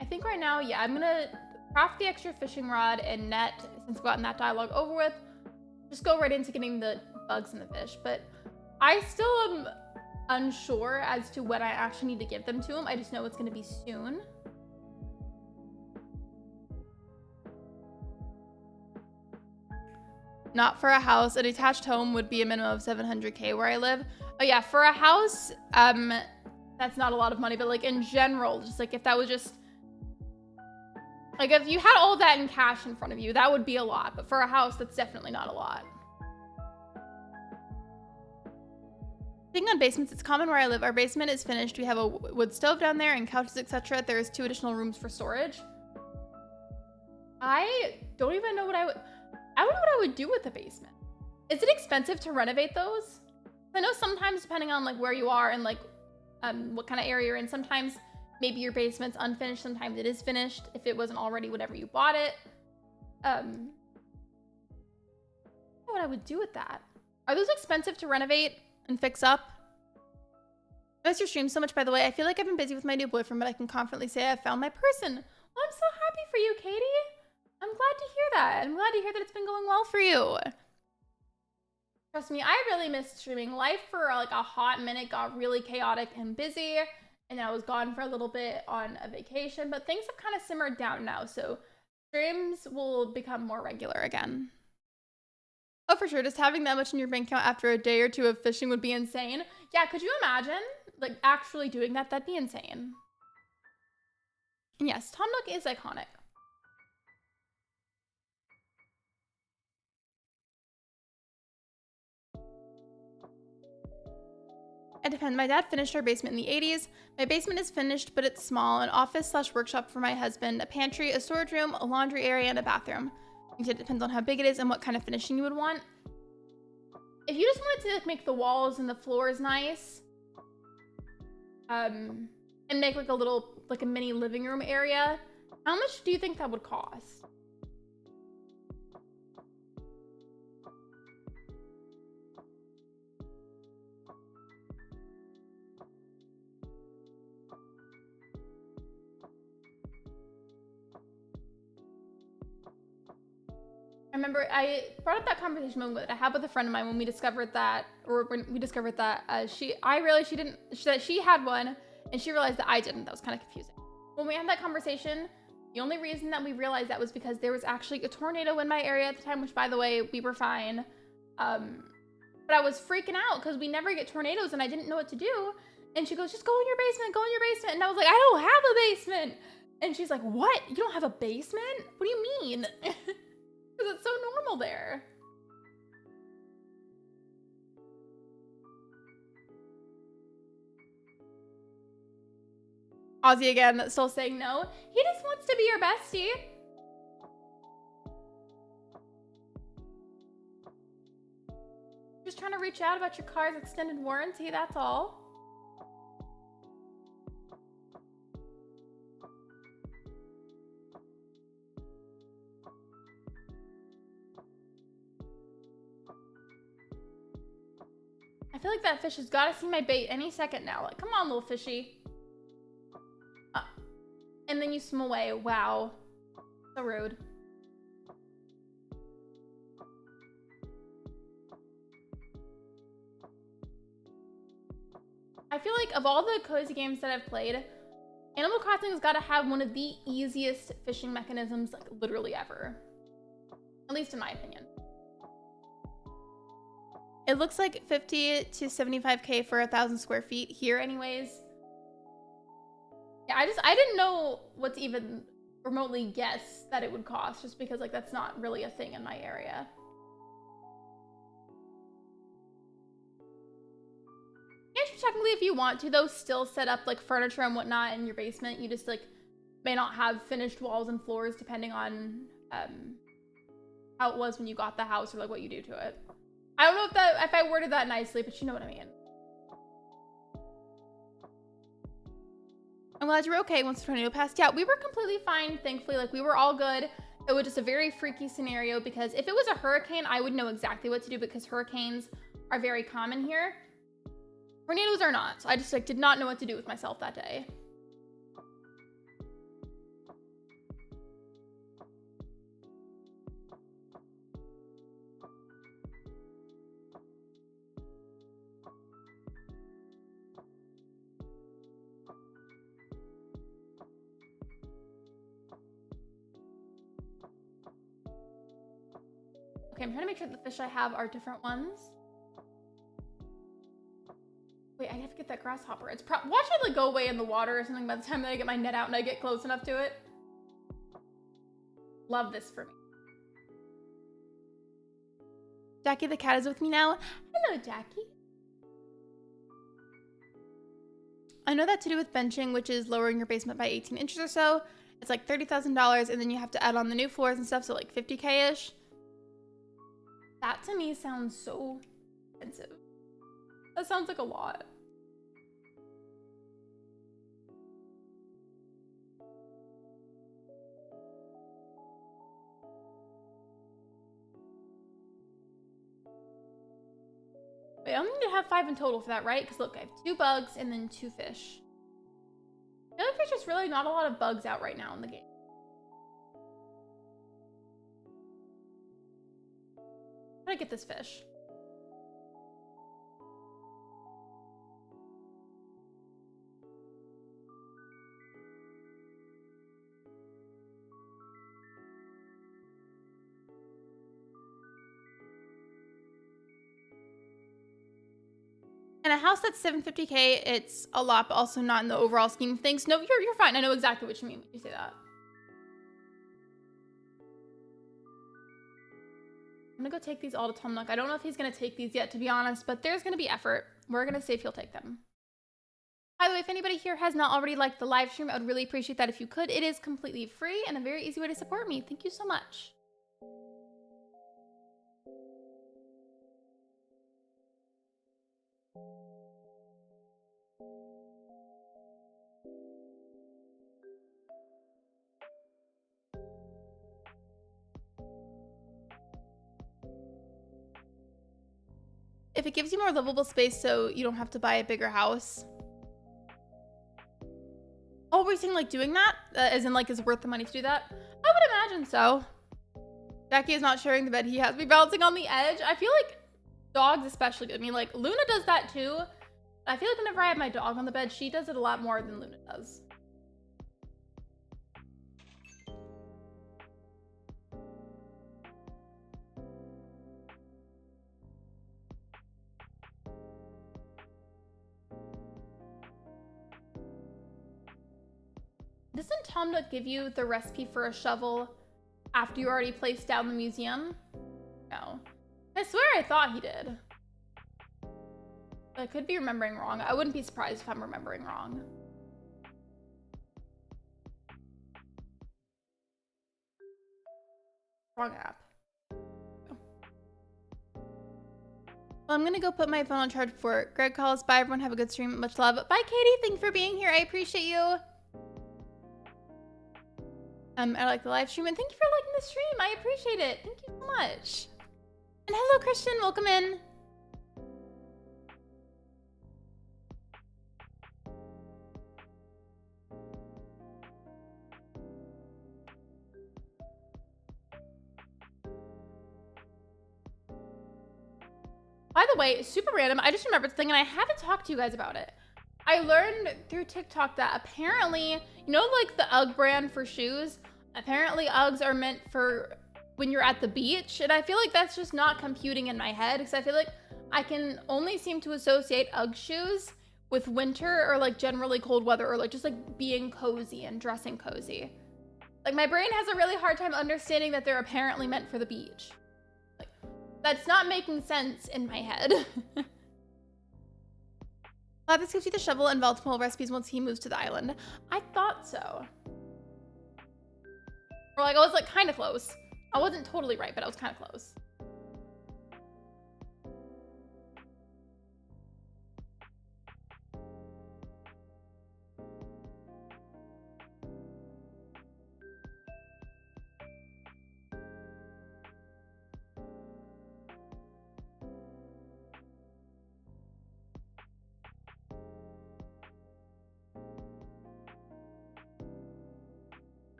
I think right now, yeah, I'm gonna craft the extra fishing rod and net since we've gotten that dialogue over with. Just go right into getting the bugs and the fish. But I still am unsure as to when I actually need to give them to him. I just know it's gonna be soon. Not for a house. A detached home would be a minimum of 700K where I live. Oh yeah, for a house, that's not a lot of money, but like in general, just like if that was just, like if you had all of that in cash in front of you, that would be a lot. But for a house, that's definitely not a lot. Speaking on basements, it's common where I live. Our basement is finished. We have a wood stove down there and couches, etc. There is 2 additional rooms for storage. I don't even know what I don't know what I would do with the basement. Is it expensive to renovate those? I know sometimes depending on like where you are and like what kind of area you're in, sometimes maybe your basement's unfinished, sometimes it is finished if it wasn't already whenever you bought it. I don't know what I would do with that. Are those expensive to renovate and fix up? I miss your stream so much, by the way. I feel like I've been busy with my new boyfriend, but I can confidently say I found my person. Well, I'm so happy for you, Katie. I'm glad to hear that. I'm glad to hear that it's been going well for you. Trust me, I really missed streaming. Life for like a hot minute got really chaotic and busy, and I was gone for a little bit on a vacation, but things have kind of simmered down now, so streams will become more regular again. Oh, for sure. Just having that much in your bank account after a day or 2 of fishing would be insane. Yeah, could you imagine? Like, actually doing that? That'd be insane. And yes, Tom Nook is iconic. It depends. My dad finished our basement in the 80s. My basement is finished, but it's small. An office/workshop for my husband, a pantry, a storage room, a laundry area, and a bathroom. It depends on how big it is and what kind of finishing you would want. If you just wanted to like make the walls and the floors nice, and make like a little, like a mini living room area, how much do you think that would cost? I remember I brought up that conversation that I had with a friend of mine when we discovered that, she had one and she realized that I didn't. That was kind of confusing. When we had that conversation, the only reason that we realized that was because there was actually a tornado in my area at the time, which by the way, we were fine. But I was freaking out because we never get tornadoes and I didn't know what to do. And she goes, just go in your basement, go in your basement. And I was like, I don't have a basement. And she's like, what? You don't have a basement? What do you mean? Because it's so normal there. Ozzy again, still saying no. He just wants to be your bestie. Just trying to reach out about your car's extended warranty, that's all. I feel like that fish has got to see my bait any second now. Like, come on, little fishy. And then you swim away. Wow. So rude. I feel like of all the cozy games that I've played, Animal Crossing has got to have one of the easiest fishing mechanisms, like, literally ever. At least in my opinion. It looks like 50 to 75K for 1,000 square feet here anyways. Yeah, I didn't know what to even remotely guess that it would cost, just because like that's not really a thing in my area. Can't you technically, if you want to though, still set up like furniture and whatnot in your basement? You just like may not have finished walls and floors depending on how it was when you got the house or like what you do to it. I don't know if I worded that nicely, but you know what I mean. I'm glad you were okay once the tornado passed. Yeah, we were completely fine, thankfully. Like, we were all good. It was just a very freaky scenario because if it was a hurricane, I would know exactly what to do because hurricanes are very common here. Tornadoes are not. So I just like did not know what to do with myself that day. Okay, I'm trying to make sure the fish I have are different ones. Wait, I have to get that grasshopper. It's watch it like go away in the water or something by the time that I get my net out and I get close enough to it. Love this for me. Jackie the cat is with me now. Hello, Jackie. I know that to do with benching, which is lowering your basement by 18 inches or so. It's like $30,000, and then you have to add on the new floors and stuff, so like 50K-ish. That to me sounds so expensive. That sounds like a lot. Wait, I only need to have 5 in total for that, right? Because look, I have 2 bugs and then 2 fish. I feel like there's just really not a lot of bugs out right now in the game. How do I get this fish? In a house that's 750K, it's a lot, but also not in the overall scheme of things. No, you're fine. I know exactly what you mean when you say that. I'm gonna go take these all to Tom Nook. I don't know if he's gonna take these yet, to be honest, but there's gonna be effort. We're gonna see if he'll take them. By the way, if anybody here has not already liked the live stream, I would really appreciate that if you could. It is completely free and a very easy way to support me. Thank you so much. If it gives you more livable space so you don't have to buy a bigger house. Oh, we're saying like doing that? As in like is it worth the money to do that? I would imagine so. Jackie is not sharing the bed. He has me bouncing on the edge. I feel like dogs especially. I mean like Luna does that too. I feel like whenever I have my dog on the bed, she does it a lot more than Luna does. Doesn't Tom Nook give you the recipe for a shovel after you already placed down the museum? No. I swear I thought he did. I could be remembering wrong. I wouldn't be surprised if I'm remembering wrong. Wrong app. Oh. Well, I'm gonna go put my phone on charge for it. Greg calls. Bye everyone. Have a good stream. Much love. Bye Katie. Thank you for being here. I appreciate you. I like the live stream and thank you for liking the stream. I appreciate it. Thank you so much. And hello, Christian. Welcome in. By the way, super random. I just remembered something and I haven't talked to you guys about it. I learned through TikTok that apparently, you know, like the UGG brand for shoes, apparently Uggs are meant for when you're at the beach. And I feel like that's just not computing in my head because I feel like I can only seem to associate UGG shoes with winter or like generally cold weather or like just like being cozy and dressing cozy. Like my brain has a really hard time understanding that they're apparently meant for the beach. Like that's not making sense in my head. This gives you the shovel and multiple recipes once he moves to the island. I thought so. Or like I was like kind of close. I wasn't totally right, but I was kind of close.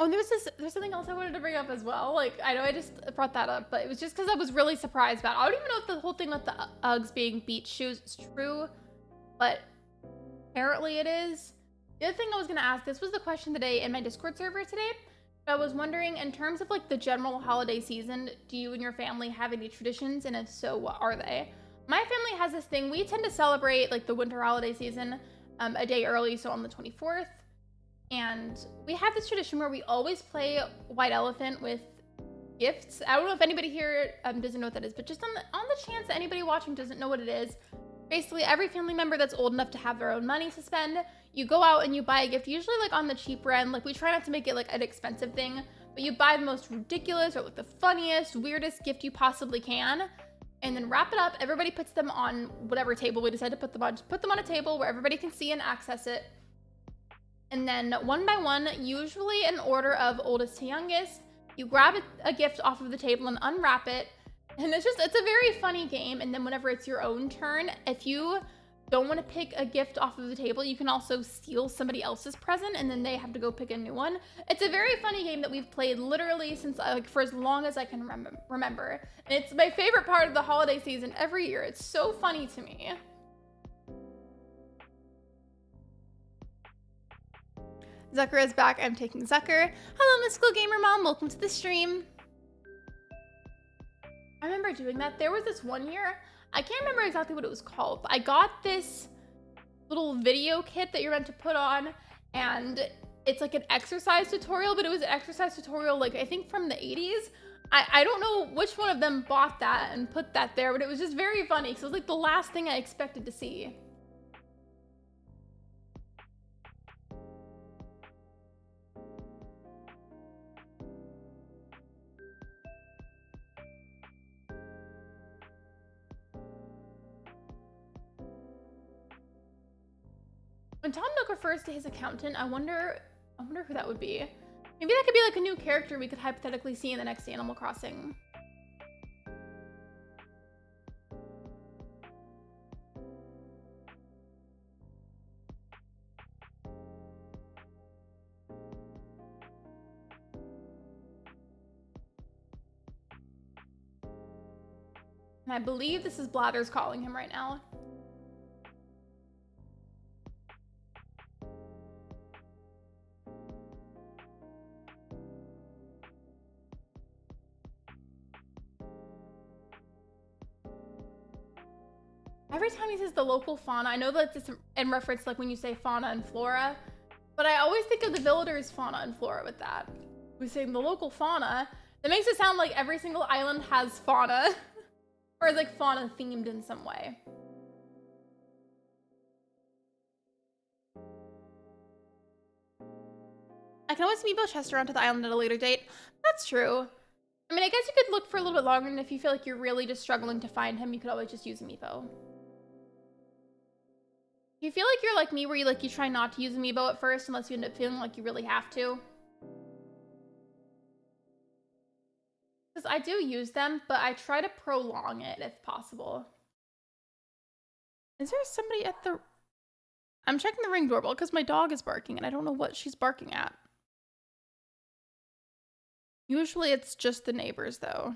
Oh, there's something else I wanted to bring up as well. Like, I know I just brought that up, but it was just because I was really surprised about it. I don't even know if the whole thing with the Uggs being beach shoes is true, but apparently it is. The other thing I was going to ask, this was the question today in my Discord server today. I was wondering, in terms of like the general holiday season, do you and your family have any traditions? And if so, what are they? My family has this thing. We tend to celebrate like the winter holiday season a day early, so on the 24th. And we have this tradition where we always play White Elephant with gifts. I don't know if anybody here doesn't know what that is, but just on the chance that anybody watching doesn't know what it is, basically every family member that's old enough to have their own money to spend, you go out and you buy a gift, usually like on the cheaper end. Like we try not to make it like an expensive thing, but you buy the most ridiculous or like the funniest, weirdest gift you possibly can, and then wrap it up. Everybody puts them on whatever table we decide to put them on. Just put them on a table where everybody can see and access it. And then one by one, usually in order of oldest to youngest, you grab a gift off of the table and unwrap it. And it's a very funny game. And then whenever it's your own turn, if you don't want to pick a gift off of the table, you can also steal somebody else's present and then they have to go pick a new one. It's a very funny game that we've played literally since like for as long as I can remember. And it's my favorite part of the holiday season every year. It's so funny to me. Zucker is back. I'm taking Zucker. Hello, Mystical Gamer Mom. Welcome to the stream. I remember doing that. There was this one year, I can't remember exactly what it was called, but I got this little video kit that you're meant to put on, and it's like an exercise tutorial, but it was an exercise tutorial, like I think from the 80s. I don't know which one of them bought that and put that there, but it was just very funny because it was like the last thing I expected to see. When Tom Nook refers to his accountant, I wonder who that would be. Maybe that could be like a new character we could hypothetically see in the next Animal Crossing. And I believe this is Blathers calling him right now. Every time he says the local fauna, I know that it's in reference like when you say fauna and flora, but I always think of the villagers' fauna and flora with that. We say the local fauna. That makes it sound like every single island has fauna, or is like fauna themed in some way. I can always amiibo Chester onto the island at a later date. That's true. I mean, I guess you could look for a little bit longer, and if you feel like you're really just struggling to find him, you could always just use amiibo. Do you feel like you're like me where you try not to use amiibo at first unless you end up feeling like you really have to? Because I do use them, but I try to prolong it if possible. Is there somebody at the... I'm checking the Ring doorbell because my dog is barking and I don't know what she's barking at. Usually it's just the neighbors though.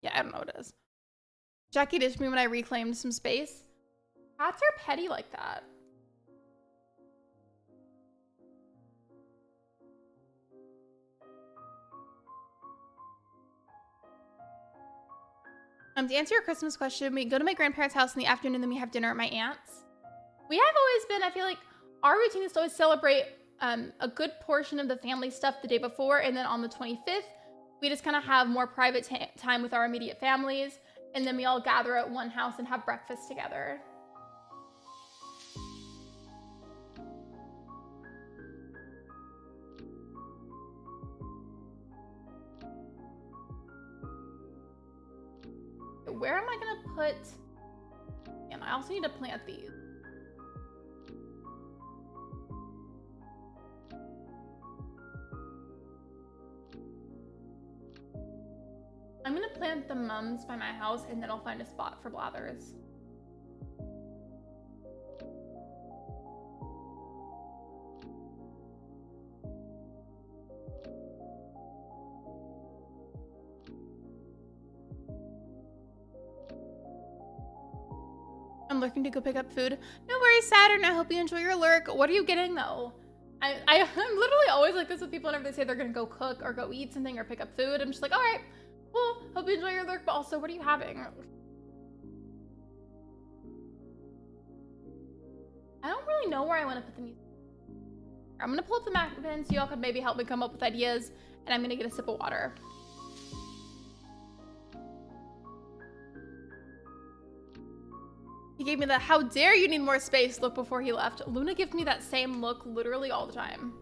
Yeah, I don't know what it is. Jackie ditched me when I reclaimed some space. Cats are petty like that. To answer your Christmas question, we go to my grandparents' house in the afternoon and then we have dinner at my aunt's. We have always been, I feel like our routine is to always celebrate a good portion of the family stuff the day before, and then on the 25th, we just kind of have more private time with our immediate families, and then we all gather at one house and have breakfast together. Where am I gonna put... And I also need to plant these. I'm gonna plant the mums by my house and then I'll find a spot for Blathers. I'm looking to go pick up food. No worries, Saturn. I hope you enjoy your lurk. What are you getting though? I'm literally always like this with people whenever they say they're gonna go cook or go eat something or pick up food. I'm just like, all right, cool. Hope you enjoy your lurk, but also, what are you having? I don't really know where I want to put the music. I'm gonna pull up the map pen so y'all could maybe help me come up with ideas, and I'm gonna get a sip of water. He gave me the "how dare you need more space" look before he left. Luna gives me that same look literally all the time.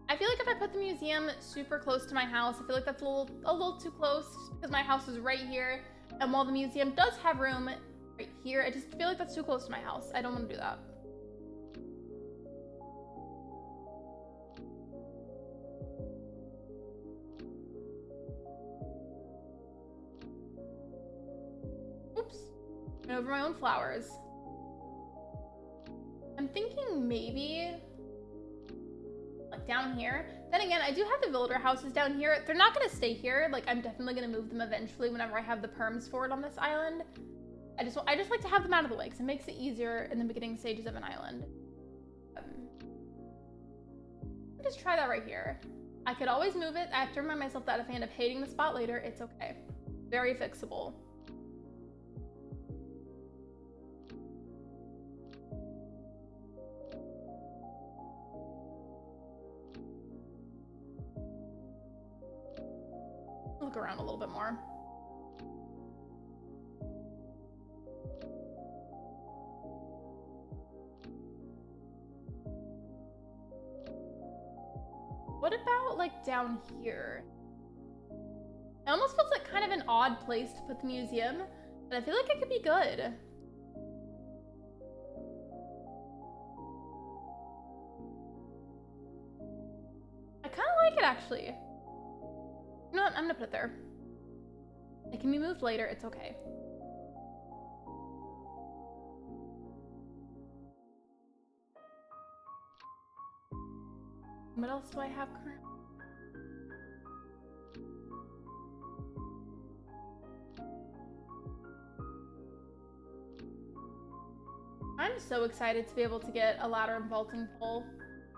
I feel like if I put the museum super close to my house, I feel like that's a little too close because my house is right here. And while the museum does have room right here, I just feel like that's too close to my house. I don't want to do that. Oops. And over my own flowers. I'm thinking maybe like down here. Then again, I do have the villager houses down here. They're not gonna stay here. Like, I'm definitely gonna move them eventually whenever I have the perms for it on this island. I just like to have them out of the way because it makes it easier in the beginning stages of an island. I'll just try that right here. I could always move it. I have to remind myself that if I end up hating the spot later, it's okay. Very fixable. Look around a little bit more. What about like down here? It almost feels like kind of an odd place to put the museum, but I feel like it could be good. I kind of like it actually. You know what? I'm gonna put it there. It can be moved later. It's okay. What else do I have currently? I'm so excited to be able to get a ladder and vaulting pole.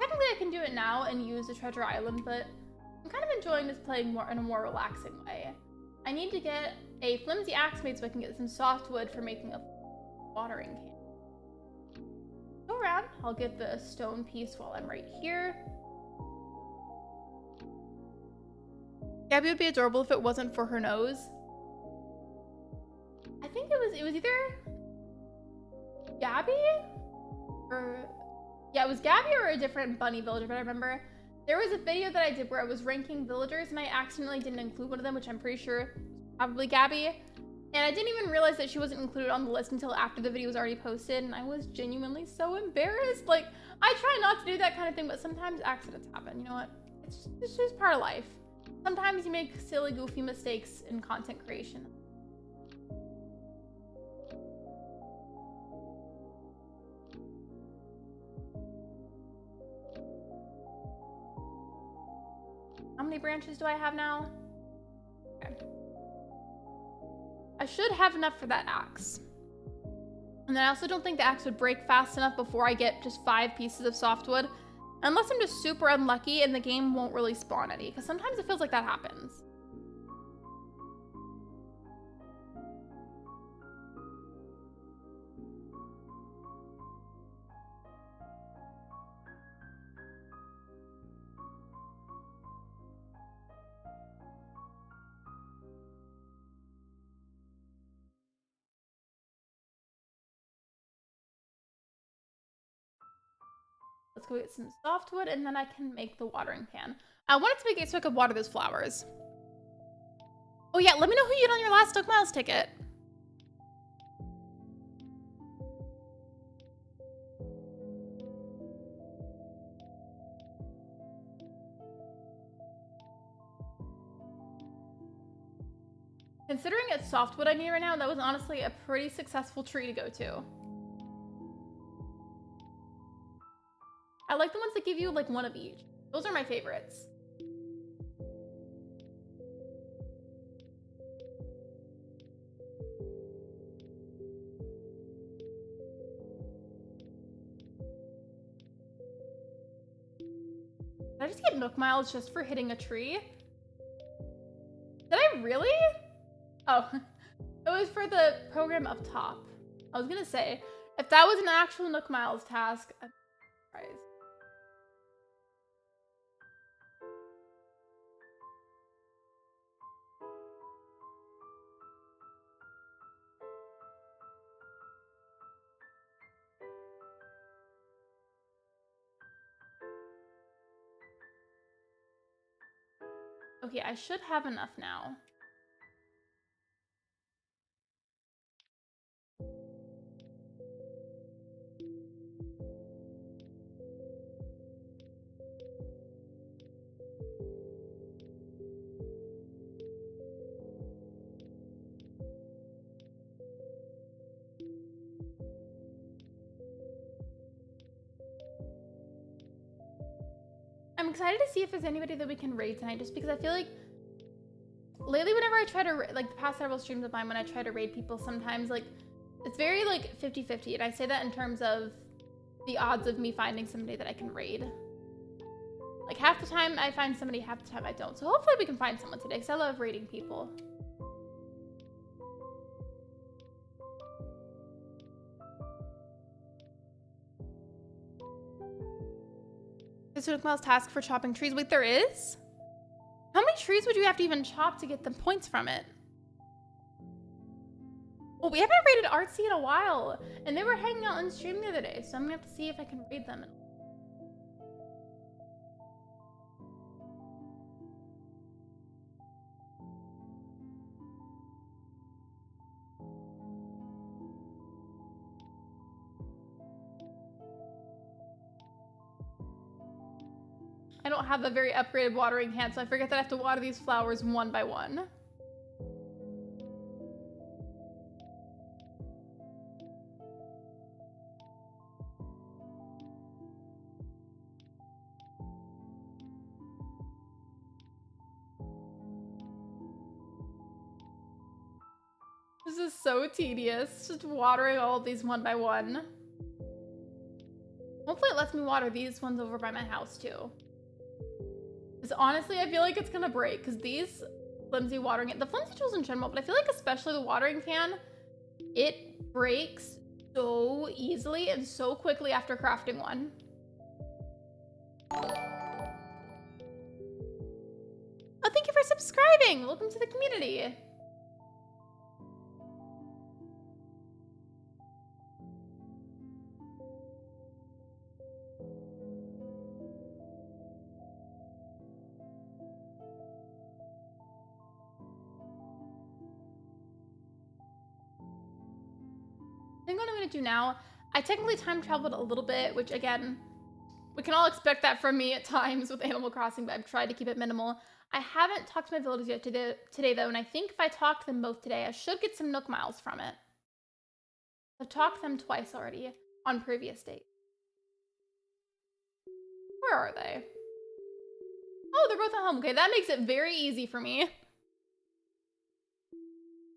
Technically, I can do it now and use the treasure island, but I'm kind of enjoying just playing more in a more relaxing way. I need to get a flimsy axe made so I can get some softwood for making a watering can. Go around. I'll get the stone piece while I'm right here. Gabby would be adorable if it wasn't for her nose. I think it was either Gabby or yeah, it was Gabby or a different bunny villager, but I remember there was a video that I did where I was ranking villagers and I accidentally didn't include one of them, which I'm pretty sure was probably Gabby. And I didn't even realize that she wasn't included on the list until after the video was already posted, and I was genuinely so embarrassed. Like, I try not to do that kind of thing, but sometimes accidents happen. You know what? It's just part of life. Sometimes you make silly, goofy mistakes in content creation. How many branches do I have now? Okay. I should have enough for that axe. And then I also don't think the axe would break fast enough before I get just 5 pieces of softwood. Unless I'm just super unlucky and the game won't really spawn any, because sometimes it feels like that happens. Let's go get some softwood and then I can make the watering can. I wanted to make it so I could water those flowers. Oh yeah, let me know who you get on your last Duck Miles ticket. Considering it's softwood I need right now, that was honestly a pretty successful tree to go to. I like the ones that give you like one of each. Those are my favorites. Did I just get Nook Miles just for hitting a tree? Did I really? Oh, it was for the program up top. I was gonna say, if that was an actual Nook Miles task, I'm surprised. Okay, I should have enough now. I'm excited to see if there's anybody that we can raid tonight, just because I feel like lately whenever I try to, like the past several streams of mine, when I try to raid people, sometimes like it's very like 50-50, and I say that in terms of the odds of me finding somebody that I can raid. Like half the time I find somebody, half the time I don't. So hopefully we can find someone today, because I love raiding people. There's a Miles task for chopping trees. Wait, there is? How many trees would you have to even chop to get the points from it? Well, we haven't raided Artsy in a while, and they were hanging out on stream the other day, so I'm gonna have to see if I can raid them. I don't have a very upgraded watering can, so I forget that I have to water these flowers one by one. This is so tedious, just watering all of these one by one. Hopefully it lets me water these ones over by my house too. Because honestly, I feel like it's gonna break, because these flimsy watering, the flimsy tools in general, but I feel like especially the watering can, it breaks so easily and so quickly after crafting one. Oh, thank you for subscribing! Welcome to the community. I think what I'm gonna do now, I technically time traveled a little bit, which again, we can all expect that from me at times with Animal Crossing, but I've tried to keep it minimal. I haven't talked to my villagers yet today though, and I think if I talk to them both today, I should get some Nook Miles from it. I've talked to them twice already on previous dates. Where are they? Oh, they're both at home. Okay, that makes it very easy for me.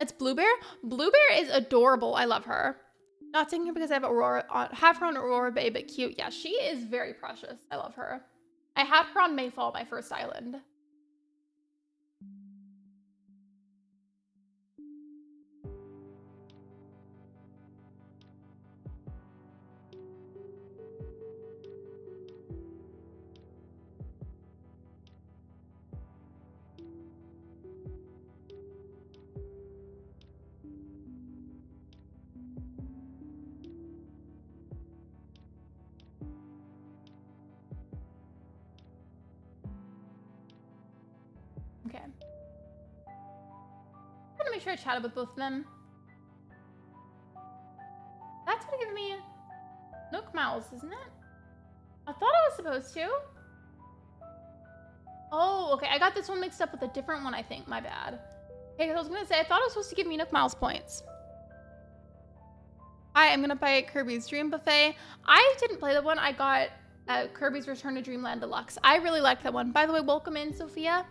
It's Bluebear? Bluebear is adorable. I love her. Not saying her because I have Aurora, have her on Aurora Bay, but cute. Yeah, she is very precious. I love her. I had her on Mayfall, my first island. Okay. I'm gonna make sure I chatted with both of them. That's gonna give me Nook Miles, isn't it? I thought I was supposed to. Oh, okay. I got this one mixed up with a different one, I think. My bad. Okay, I was gonna say, I thought it was supposed to give me Nook Miles points. Hi, I'm gonna buy Kirby's Dream Buffet. I didn't play the one. I got Kirby's Return to Dreamland Deluxe. I really liked that one. By the way, welcome in, Sophia.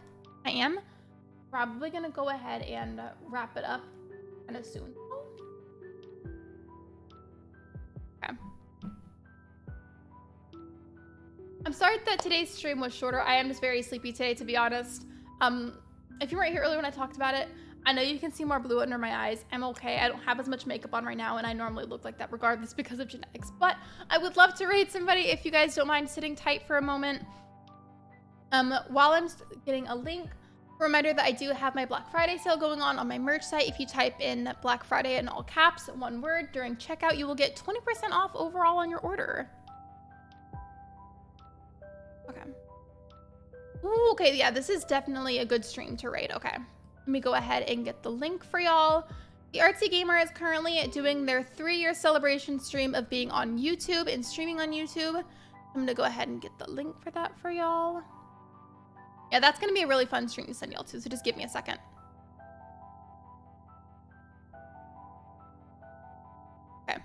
I am probably gonna go ahead and wrap it up kind of soon. Okay. I'm sorry that today's stream was shorter. I am just very sleepy today, to be honest. If you weren't here earlier when I talked about it, I know you can see more blue under my eyes. I'm okay. I don't have as much makeup on right now, and I normally look like that regardless because of genetics. But I would love to raid somebody if you guys don't mind sitting tight for a moment. While I'm getting a link, a reminder that I do have my Black Friday sale going on my merch site. If you type in Black Friday in all caps, one word, during checkout, you will get 20% off overall on your order. Okay. Ooh, okay, yeah, this is definitely a good stream to rate. Okay, let me go ahead and get the link for y'all. The Artsy Gamer is currently doing their 3-year celebration stream of being on YouTube and streaming on YouTube. I'm gonna go ahead and get the link for that for y'all. Yeah, that's gonna be a really fun stream to send y'all to, so just give me a second. Okay,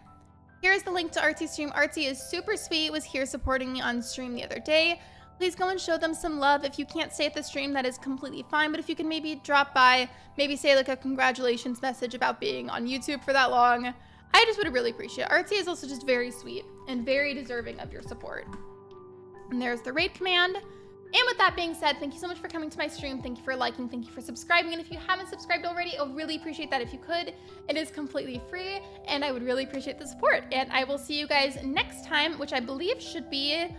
here's the link to Artsy's stream. Artsy is super sweet, was here supporting me on stream the other day. Please go and show them some love. If you can't stay at the stream, that is completely fine. But if you can maybe drop by, maybe say like a congratulations message about being on YouTube for that long, I just would really appreciate it. Artsy is also just very sweet and very deserving of your support. And there's the raid command. And with that being said, thank you so much for coming to my stream. Thank you for liking. Thank you for subscribing. And if you haven't subscribed already, I would really appreciate that if you could. It is completely free, and I would really appreciate the support. And I will see you guys next time, which I believe should be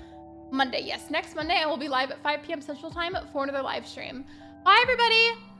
Monday. Yes, next Monday I will be live at 5 p.m. Central Time for another live stream. Bye, everybody.